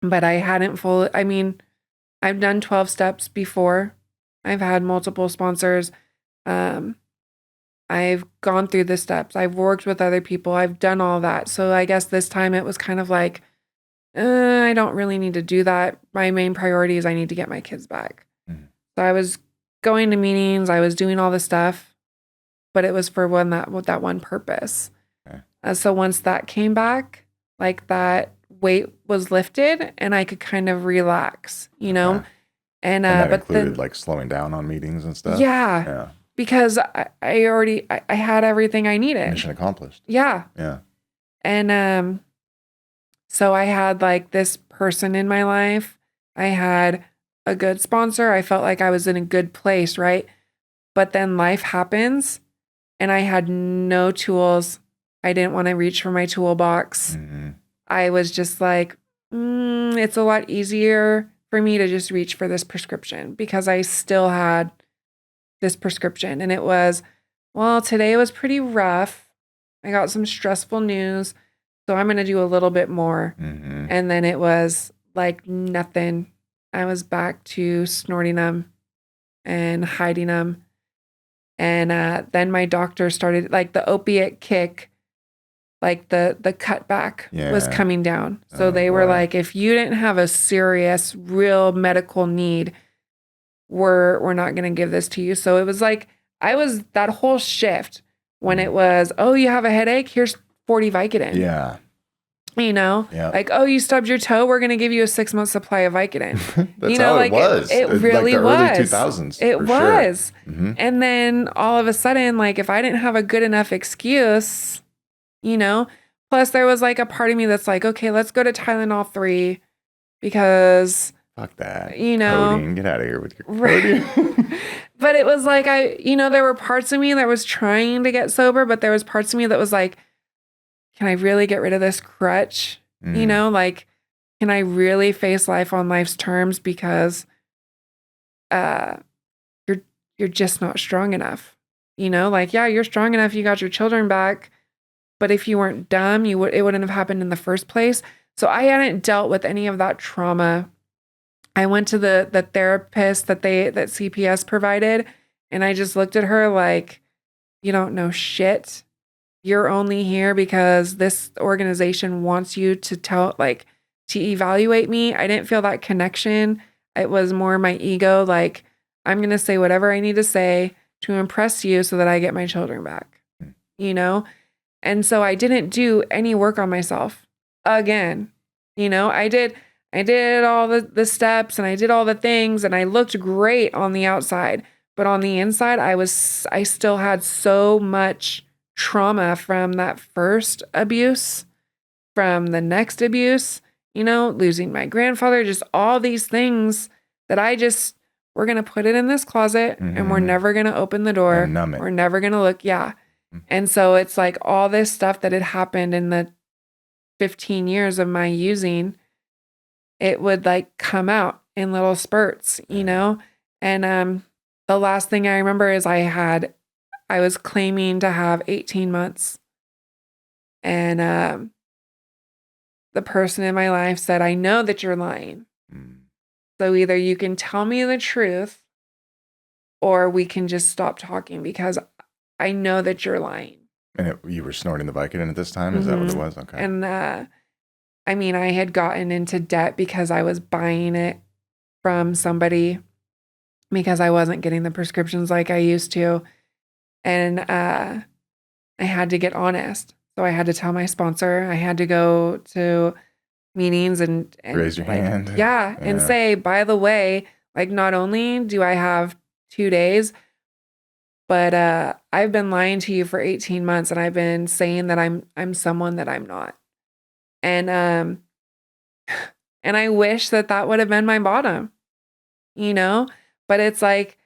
but I hadn't I've done 12 steps before. I've had multiple sponsors. I've gone through the steps. I've worked with other people. I've done all that. So I guess this time it was kind of like, I don't really need to do that. My main priority is I need to get my kids back. So I was going to meetings. I was doing all the stuff, but it was for that one purpose. Okay. So once that came back, like that weight was lifted and I could kind of relax, Okay. And that but included then, like slowing down on meetings and stuff. Yeah. Because I already had everything I needed. Mission accomplished. Yeah. Yeah. And so I had like this person in my life. I had a good sponsor. I felt like I was in a good place, right? But then life happens and I had no tools. I didn't want to reach for my toolbox. I was just like, it's a lot easier for me to just reach for this prescription because I still had this prescription. And it was, well, today was pretty rough. I got some stressful news. So I'm going to do a little bit more. And then it was like nothing. I was back to snorting them and hiding them. And then my doctor started, like the opiate kick, like the cutback was coming down. So they were like, if you didn't have a serious, real medical need, we're not going to give this to you. So it was like, I was that whole shift when it was, oh, you have a headache? Here's 40 Vicodin. Yeah. Like, oh, you stubbed your toe? We're going to give you a 6-month supply of Vicodin. That's how it was. It really like the was. Early 2000s. It was. Sure. And then all of a sudden, like if I didn't have a good enough excuse, plus there was like a part of me that's like, okay, let's go to Tylenol 3 because fuck that. Codeine. Get out of here with your codeine. But it was like, there were parts of me that was trying to get sober, but there was parts of me that was like, can I really get rid of this crutch? Like, can I really face life on life's terms? Because you're just not strong enough. Like, yeah, you're strong enough. You got your children back, But if you weren't dumb, it wouldn't have happened in the first place. So I hadn't dealt with any of that trauma. I went to the therapist that CPS provided, and I just looked at her like, you don't know shit. You're only here because this organization wants you to evaluate me. I didn't feel that connection. It was more my ego. Like, I'm going to say whatever I need to say to impress you so that I get my children back, you know? And so I didn't do any work on myself again. You know, I did all the steps and I did all the things and I looked great on the outside, but on the inside, I still had so much trauma from that first abuse, from the next abuse, you know, losing my grandfather, just all these things that we're going to put it in this closet and we're never going to open the door. And numb it. We're never going to look. Yeah. And so it's like all this stuff that had happened in the 15 years of my using, it would like come out in little spurts, you know? And the last thing I remember is I was claiming to have 18 months. And the person in my life said, I know that you're lying. So either you can tell me the truth or we can just stop talking because I know that you're lying. And you were snorting the Vicodin at this time? Is that what it was? Okay. And I mean, I had gotten into debt because I was buying it from somebody because I wasn't getting the prescriptions like I used to. And I had to get honest. So I had to tell my sponsor. I had to go to meetings and raise your hand. Yeah. And say, by the way, like not only do I have 2 days, but I've been lying to you for 18 months and I've been saying that I'm someone that I'm not. And I wish that would have been my bottom, you know, but it's like,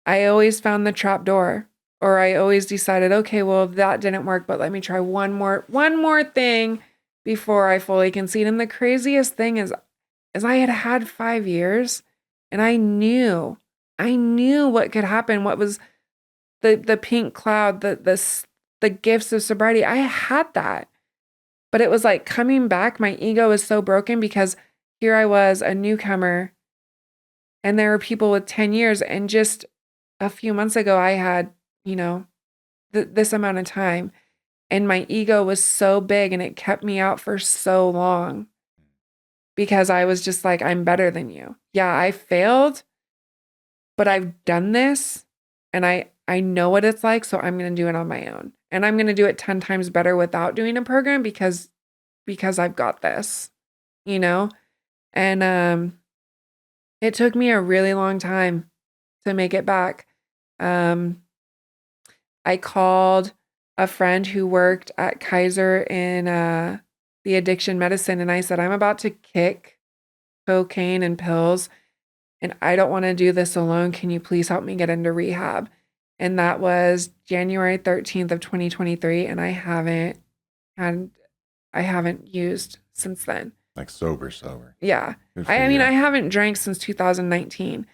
I always found the trap door, or I always decided, okay, well, that didn't work, but let me try one more thing before I fully concede. And the craziest thing is I had 5 years and I knew what could happen. What was the pink cloud, the gifts of sobriety. I had that. But it was like coming back, my ego was so broken because here I was, a newcomer, and there were people with 10 years. And just a few months ago, I had, you know, this amount of time. And my ego was so big and it kept me out for so long because I was just like, I'm better than you. Yeah, I failed, but I've done this and I know what it's like. So I'm going to do it on my own. And I'm going to do it 10 times better without doing a program because I've got this, you know? And it took me a really long time to make it back. I called a friend who worked at Kaiser in the addiction medicine, and I said, I'm about to kick cocaine and pills, and I don't want to do this alone. Can you please help me get into rehab? And that was January 13th of 2023. And I haven't used since then. Like sober. Yeah. I mean, I haven't drank since 2019,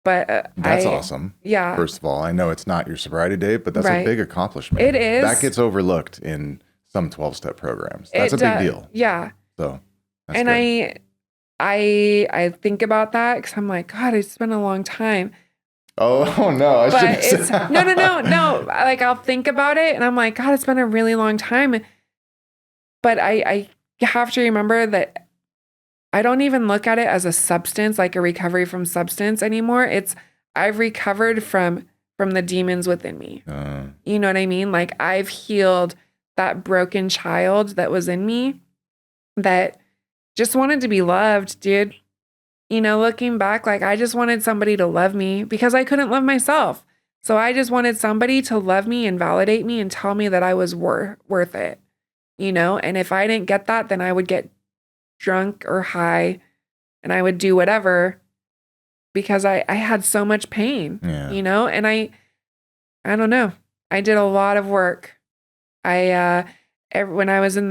but that's awesome. Yeah. First of all, I know it's not your sobriety date, but that's a big accomplishment. It is. That gets overlooked in some 12-step programs. That's a big deal. Yeah. So, that's and good. I think about that because I'm like, God, it's been a long time. Oh no! No. Like I'll think about it, and I'm like, God, it's been a really long time. But I have to remember that I don't even look at it as a substance, like a recovery from substance anymore. I've recovered from the demons within me. You know what I mean? Like I've healed that broken child that was in me that just wanted to be loved, dude. You know, looking back, like I just wanted somebody to love me because I couldn't love myself. So I just wanted somebody to love me and validate me and tell me that I was worth it, you know? And if I didn't get that, then I would get drunk or high and I would do whatever because I had so much pain, you know? And I don't know. I did a lot of work. When I was in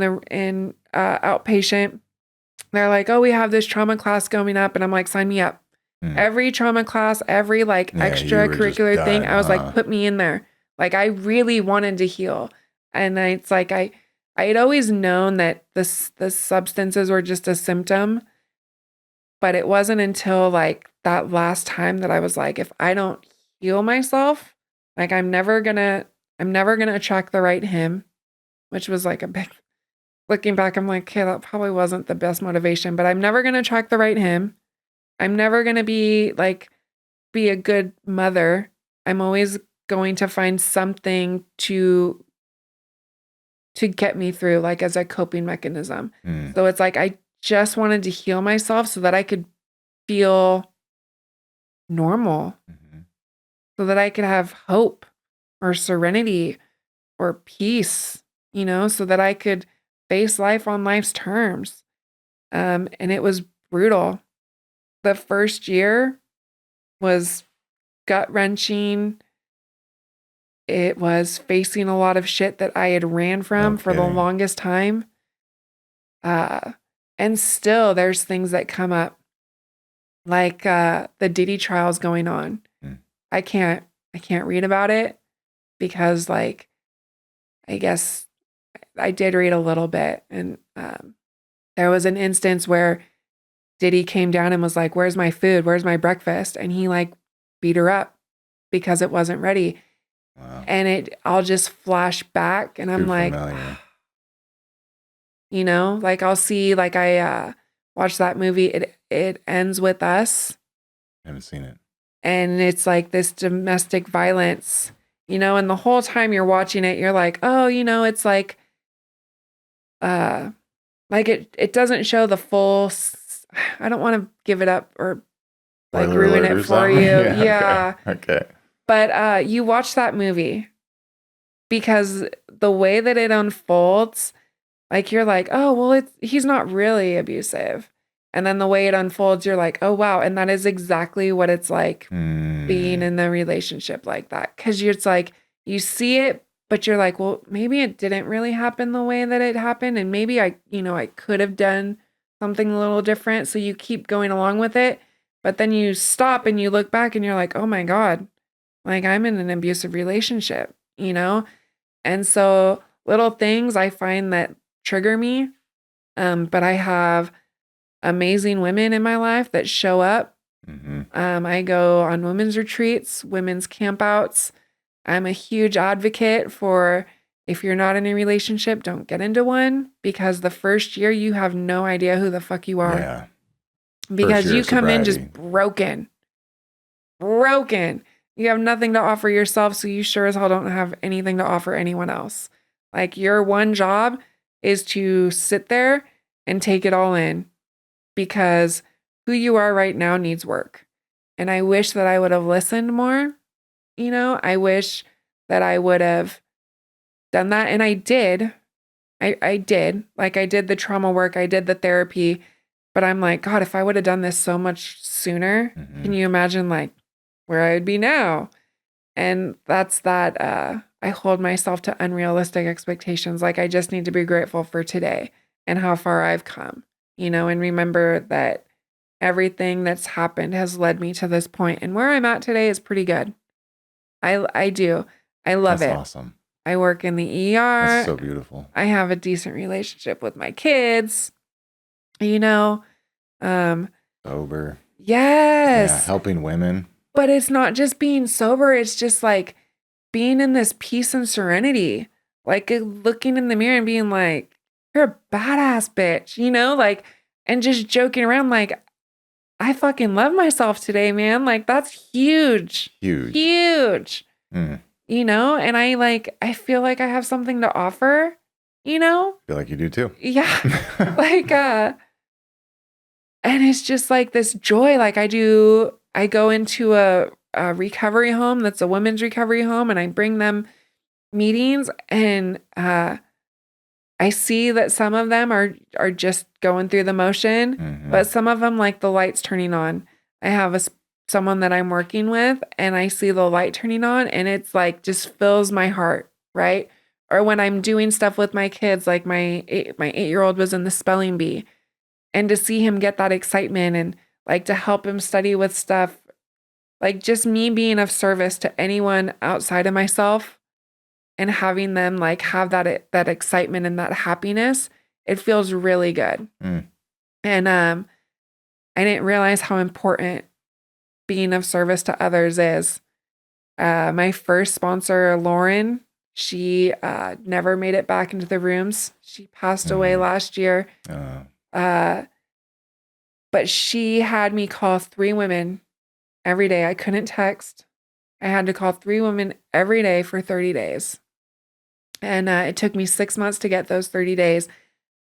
outpatient, they're like, oh, we have this trauma class coming up. And I'm like, sign me up. Every trauma class, every like extracurricular thing, I was like, put me in there. Like I really wanted to heal. And it's like, I had always known that the substances were just a symptom, but it wasn't until like that last time that I was like, if I don't heal myself, like I'm never gonna attract the right him, which was like a big, looking back, I'm like, okay, that probably wasn't the best motivation, but I'm never gonna attract the right him. I'm never gonna be a good mother. I'm always going to find something to get me through, like as a coping mechanism. So it's like I just wanted to heal myself so that I could feel normal, so that I could have hope or serenity or peace, so that I could face life on life's terms. And it was brutal. The first year was gut-wrenching. It was facing a lot of shit that I had ran from for the longest time. And still there's things that come up, like the Diddy trials going on. I can't read about it because like, I guess I did read a little bit, and there was an instance where Diddy came down and was like, "Where's my food? Where's my breakfast?" And he like beat her up because it wasn't ready. Wow. And I'll just flash back and I'm like, like I'll see, like I watched that movie. It ends with us. I haven't seen it. And it's like this domestic violence, and the whole time you're watching it, you're like, oh, it's like it doesn't show the full, I don't want to give it up or like ruin it for you. Yeah. Okay. But you watch that movie because the way that it unfolds, like you're like, oh, well, he's not really abusive. And then the way it unfolds, you're like, oh, wow. And that is exactly what it's like being in the relationship like that. Because it's like, you see it, but you're like, well, maybe it didn't really happen the way that it happened. And maybe I could have done something a little different. So you keep going along with it. But then you stop and you look back and you're like, oh my God, like I'm in an abusive relationship, And so little things I find that trigger me. But I have amazing women in my life that show up. I go on women's retreats, women's campouts. I'm a huge advocate for, if you're not in a relationship, don't get into one, because the first year you have no idea who the fuck you are. Yeah. Because you come in just broken. You have nothing to offer yourself, so you sure as hell don't have anything to offer anyone else. Like your one job is to sit there and take it all in, because who you are right now needs work. And I wish that I would have listened more. I wish that I would have done that. And I did. I did. Like I did the trauma work. I did the therapy. But I'm like, God, if I would have done this so much sooner, can you imagine like where I would be now? And that's that. I hold myself to unrealistic expectations. Like I just need to be grateful for today and how far I've come, and remember that everything that's happened has led me to this point. And where I'm at today is pretty good. I do. I love it. That's awesome. I work in the ER. That's so beautiful. I have a decent relationship with my kids, Sober. Yes. Yeah, helping women. But it's not just being sober. It's just like being in this peace and serenity, like looking in the mirror and being like, you're a badass bitch, and just joking around like, I fucking love myself today, man. Like that's huge. And I feel like I have something to offer, I feel like you do too. Yeah. And it's just like this joy. Like I go into a recovery home that's a women's recovery home, and I bring them meetings, and I see that some of them are just going through the motion, but some of them, like the light's turning on. I have someone that I'm working with, and I see the light turning on, and it's like just fills my heart, right? Or when I'm doing stuff with my kids, like my 8-year-old was in the spelling bee, and to see him get that excitement and like to help him study with stuff, like just me being of service to anyone outside of myself, and having them like have that excitement and that happiness, it feels really good. And I didn't realize how important being of service to others is. My first sponsor, Lauren, she never made it back into the rooms. She passed away last year. But she had me call 3 women every day. I couldn't text. I had to call 3 women every day for 30 days. And it took me 6 months to get those 30 days.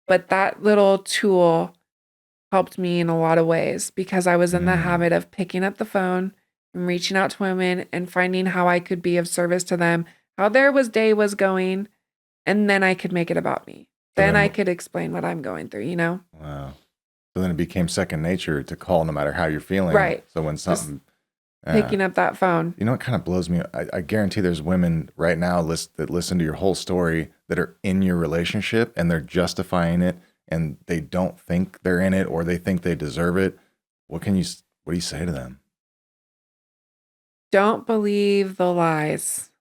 But that little tool helped me in a lot of ways because I was in the habit of picking up the phone and reaching out to women and finding how I could be of service to them, how their day was going, and then I could make it about me. Then I could explain what I'm going through, Wow. So then it became second nature to call no matter how you're feeling. Right. So when something... picking up that phone. You know what kind of blows me? I guarantee there's women right now that listen to your whole story that are in your relationship and they're justifying it and they don't think they're in it or they think they deserve it. What do you say to them? Don't believe the lies.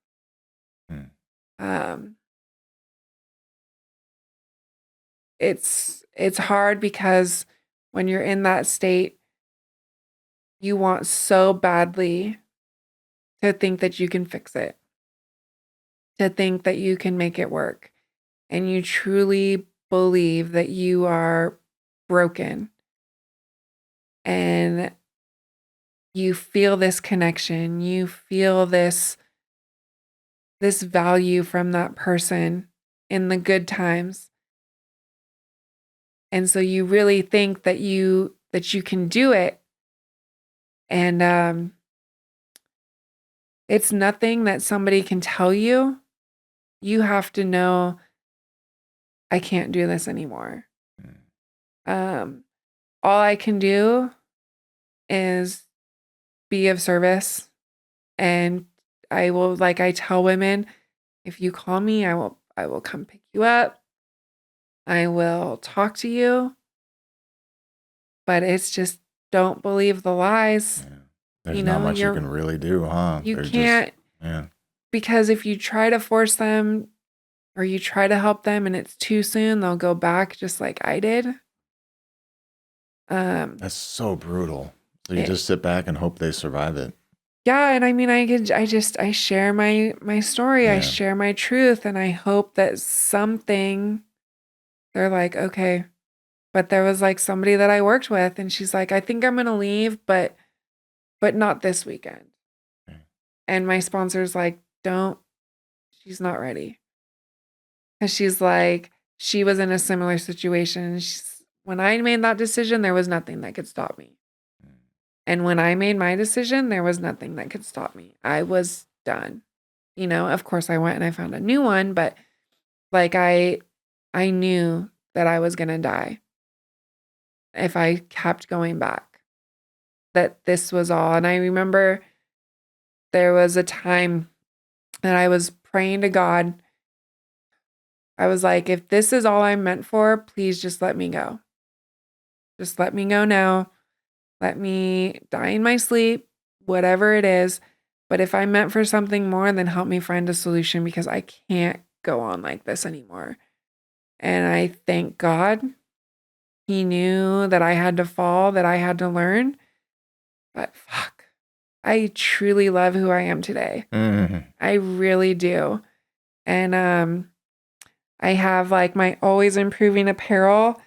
It's hard because when you're in that state, you want so badly to think that you can fix it, to think that you can make it work. And you truly believe that you are broken. And you feel this connection, you feel this value from that person in the good times. And so you really think that you can do it. And it's nothing that somebody can tell you. You have to know, I can't do this anymore. All I can do is be of service. And I will, like I tell women, if you call me, I will come pick you up. I will talk to you. But it's just, don't believe the lies. Yeah. There's not much you can really do, huh? You can't. Because if you try to force them or you try to help them and it's too soon, they'll go back just like I did. That's so brutal. So you just sit back and hope they survive it. Yeah, and I mean, I share my story. I share my truth, and I hope that they're like, okay. But there was like somebody that I worked with, and she's like, I think I'm gonna leave, but not this weekend. Okay. And my sponsor's like, she's not ready. Because she's like, she was in a similar situation. And when I made that decision, there was nothing that could stop me. And when I made my decision, there was nothing that could stop me. I was done. Of course I went and I found a new one, but like I knew that I was going to die if I kept going back, that this was all. And I remember there was a time that I was praying to God. I was like, if this is all I'm meant for, please just let me go. Just let me go now. Let me die in my sleep, whatever it is. But if I'm meant for something more, then help me find a solution because I can't go on like this anymore. And I thank God he knew that I had to fall, that I had to learn. But fuck, I truly love who I am today. I really do. And I have like my always improving apparel,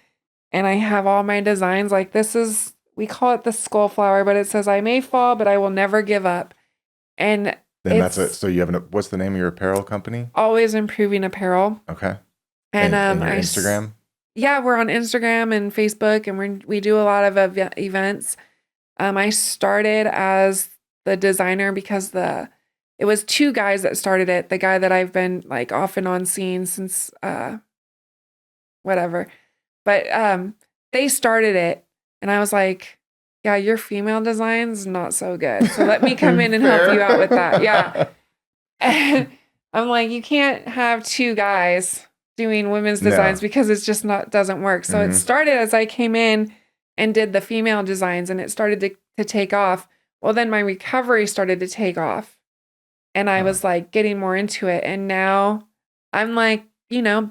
and I have all my designs. Like we call it the skull flower, but it says, I may fall, but I will never give up. And then that's it. So you have what's the name of your apparel company? Always Improving Apparel. Okay. And your Instagram? Yeah, we're on Instagram and Facebook, and we do a lot of events. I started as the designer because it was 2 guys that started it. The guy that I've been like off and on seeing since whatever. But they started it. And I was like, yeah, your female design's not so good. So let me come in and help you out with that. Yeah. And I'm like, you can't have 2 guys doing women's designs because it's just doesn't work. So it started as I came in and did the female designs, and it started to take off. Well, then my recovery started to take off. And I was like getting more into it. And now I'm like,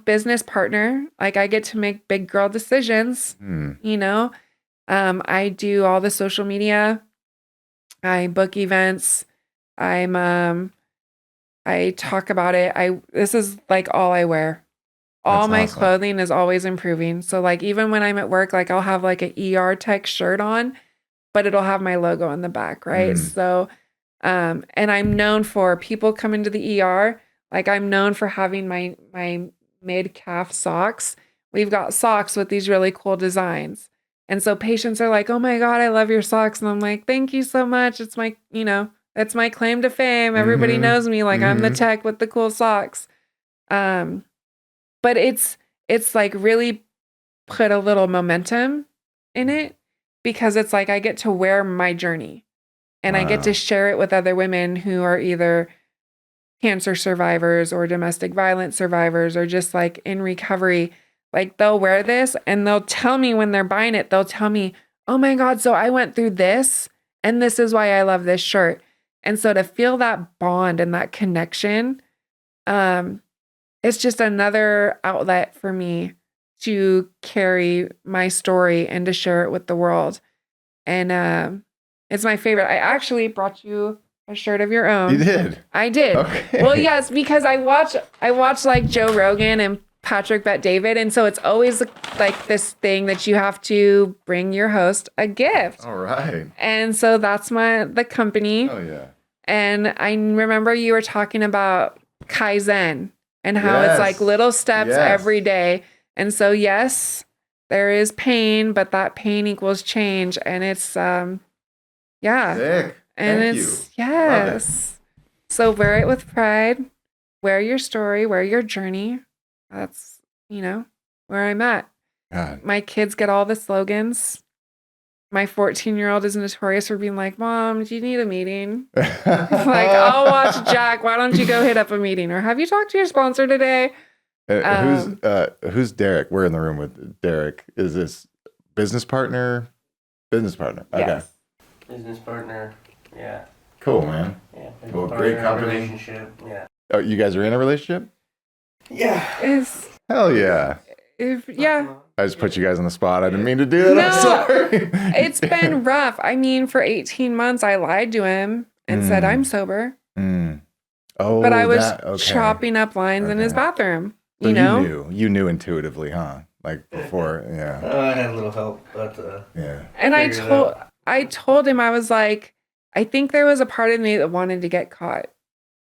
business partner. Like I get to make big girl decisions, I do all the social media. I book events. I talk about it. This is like all I wear. All my clothing is always improving. So like even when I'm at work, like I'll have like an ER tech shirt on, but it'll have my logo on the back, right? So and I'm known for people come into the ER, like I'm known for having my mid-calf socks. We've got socks with these really cool designs. And so patients are like, "Oh my God, I love your socks." And I'm like, "Thank you so much. It's my, that's my claim to fame. Everybody knows me. Like I'm the tech with the cool socks." But it's like really put a little momentum in it because it's like I get to wear my journey and I get to share it with other women who are either cancer survivors or domestic violence survivors or just like in recovery. Like they'll wear this and they'll tell me when they're buying it, they'll tell me, "Oh my God, so I went through this and this is why I love this shirt." And so to feel that bond and that connection, it's just another outlet for me to carry my story and to share it with the world. And it's my favorite. I actually brought you a shirt of your own. You did? I did. Okay. Well, yes, because I watch like Joe Rogan and Patrick Bet-David. And so it's always like this thing that you have to bring your host a gift. All right. And so that's the company. Oh, yeah. And I remember you were talking about Kaizen and how it's like little steps every day. And so, yes, there is pain, but that pain equals change. And it's, Sick. And Thank it's, you. yes. So wear it with pride, wear your story, wear your journey. That's, where I'm at. God. My kids get all the slogans. My 14-year-old is notorious for being like, "Mom, do you need a meeting?" Like, "I'll watch Jack. Why don't you go hit up a meeting?" Or, "Have you talked to your sponsor today?" Who's Derek? We're in the room with Derek. Is this business partner? Business partner. Okay. Yes. Business partner. Yeah. Cool, man. Yeah. Well, great company. Relationship. Yeah. Oh, you guys are in a relationship? Yeah. Hell yeah. I just put you guys on the spot. I didn't mean to do that. No, I'm sorry. It's been rough. I mean, for 18 months, I lied to him and said I'm sober. Oh, but I was chopping up lines in his bathroom. So you knew intuitively, huh? Like before, yeah. I had a little help, but yeah. And I told him, I was like, I think there was a part of me that wanted to get caught.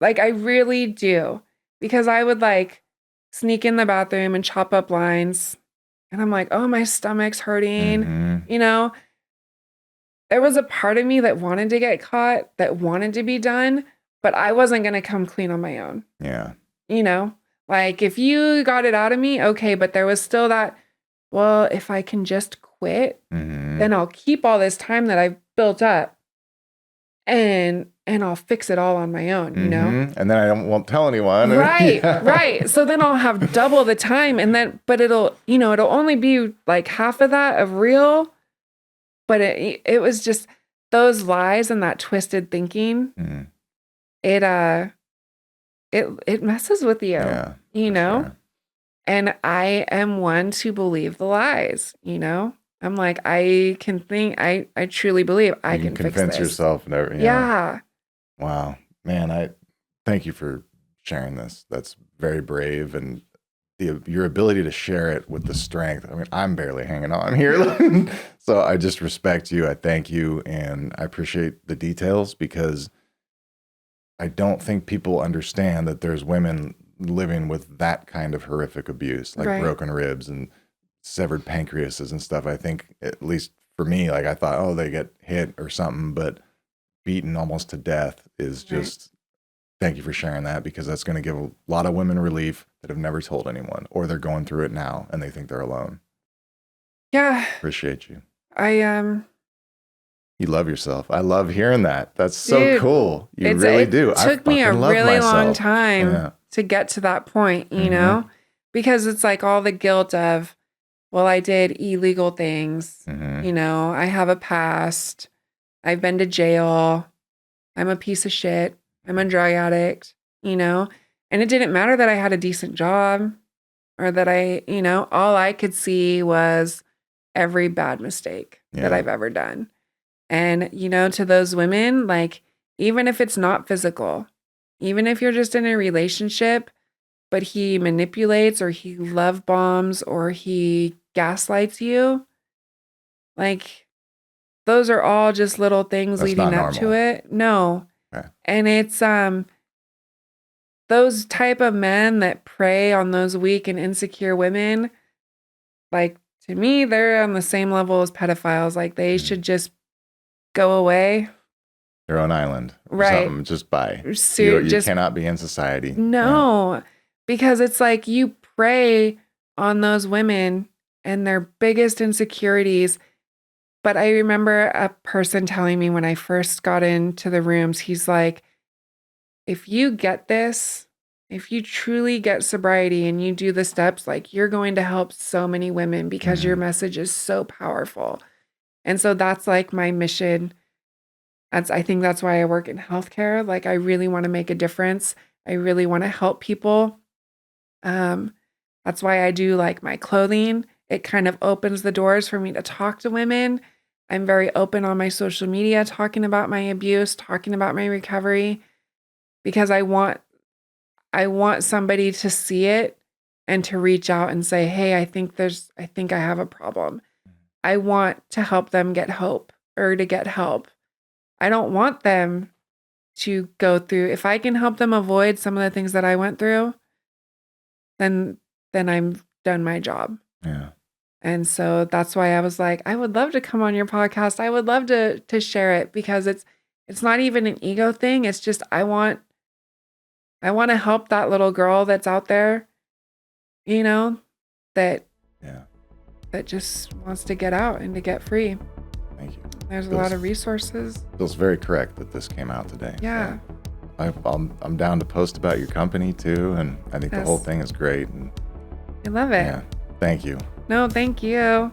Like I really do, because I would like sneak in the bathroom and chop up lines. And I'm like, "Oh, my stomach's hurting." There was a part of me that wanted to get caught, that wanted to be done, but I wasn't going to come clean on my own. Yeah. Like if you got it out of me, okay. But there was still that, well, if I can just quit, then I'll keep all this time that I've built up and I'll fix it all on my own, And then I won't tell anyone. Right, right. So then I'll have double the time but it'll only be like half of that of real. But it was just those lies and that twisted thinking. It messes with you, Sure. And I am one to believe the lies, I'm like, I can think, I truly believe I can fix this. Convince yourself and everything. Yeah. Wow. Man, I thank you for sharing this. That's very brave, and your ability to share it with the strength. I mean, I'm barely hanging on here. So I just respect you. I thank you, and I appreciate the details, because I don't think people understand that there's women living with that kind of horrific abuse, like broken ribs and severed pancreases and stuff. I think, at least for me, like I thought, oh, they get hit or something, but beaten almost to death is just, thank you for sharing that, because that's going to give a lot of women relief that have never told anyone, or they're going through it now and they think they're alone. Yeah. Appreciate you. You love yourself. I love hearing that. That's so cool. You really do. It took me a really long time to get to that point, because it's like all the guilt of, well, I did illegal things. I have a past. I've been to jail. I'm a piece of shit. I'm a drug addict, you know? And it didn't matter that I had a decent job or that all I could see was every bad mistake that I've ever done. And, to those women, like, even if it's not physical, even if you're just in a relationship, but he manipulates or he love bombs or he gaslights you, like, those are all just little things leading up to it. No. Okay. And it's those type of men that prey on those weak and insecure women, like, to me, they're on the same level as pedophiles. Like, they should just go away. Their own island. Right. Something, just bye. So you cannot be in society. No. Because it's like you prey on those women and their biggest insecurities. But I remember a person telling me when I first got into the rooms, he's like, if you get this, if you truly get sobriety and you do the steps, like, you're going to help so many women because your message is so powerful. And so that's like my mission. I think that's why I work in healthcare. Like, I really want to make a difference. I really want to help people. That's why I do like my clothing. It kind of opens the doors for me to talk to women. I'm very open on my social media, talking about my abuse, talking about my recovery, because I want somebody to see it and to reach out and say, hey, I think I have a problem. I want to help them get hope or to get help. I don't want them to go through, if I can help them avoid some of the things that I went through, then I've done my job. Yeah. And so that's why I was like, I would love to come on your podcast. I would love to share it, because it's not even an ego thing. It's just I want to help that little girl that's out there, that just wants to get out and to get free. Thank you. There's a lot of resources. Feels very correct that this came out today. Yeah. So I'm down to post about your company too, and I think the whole thing is great. And I love it. yeah, thank you. No, thank you.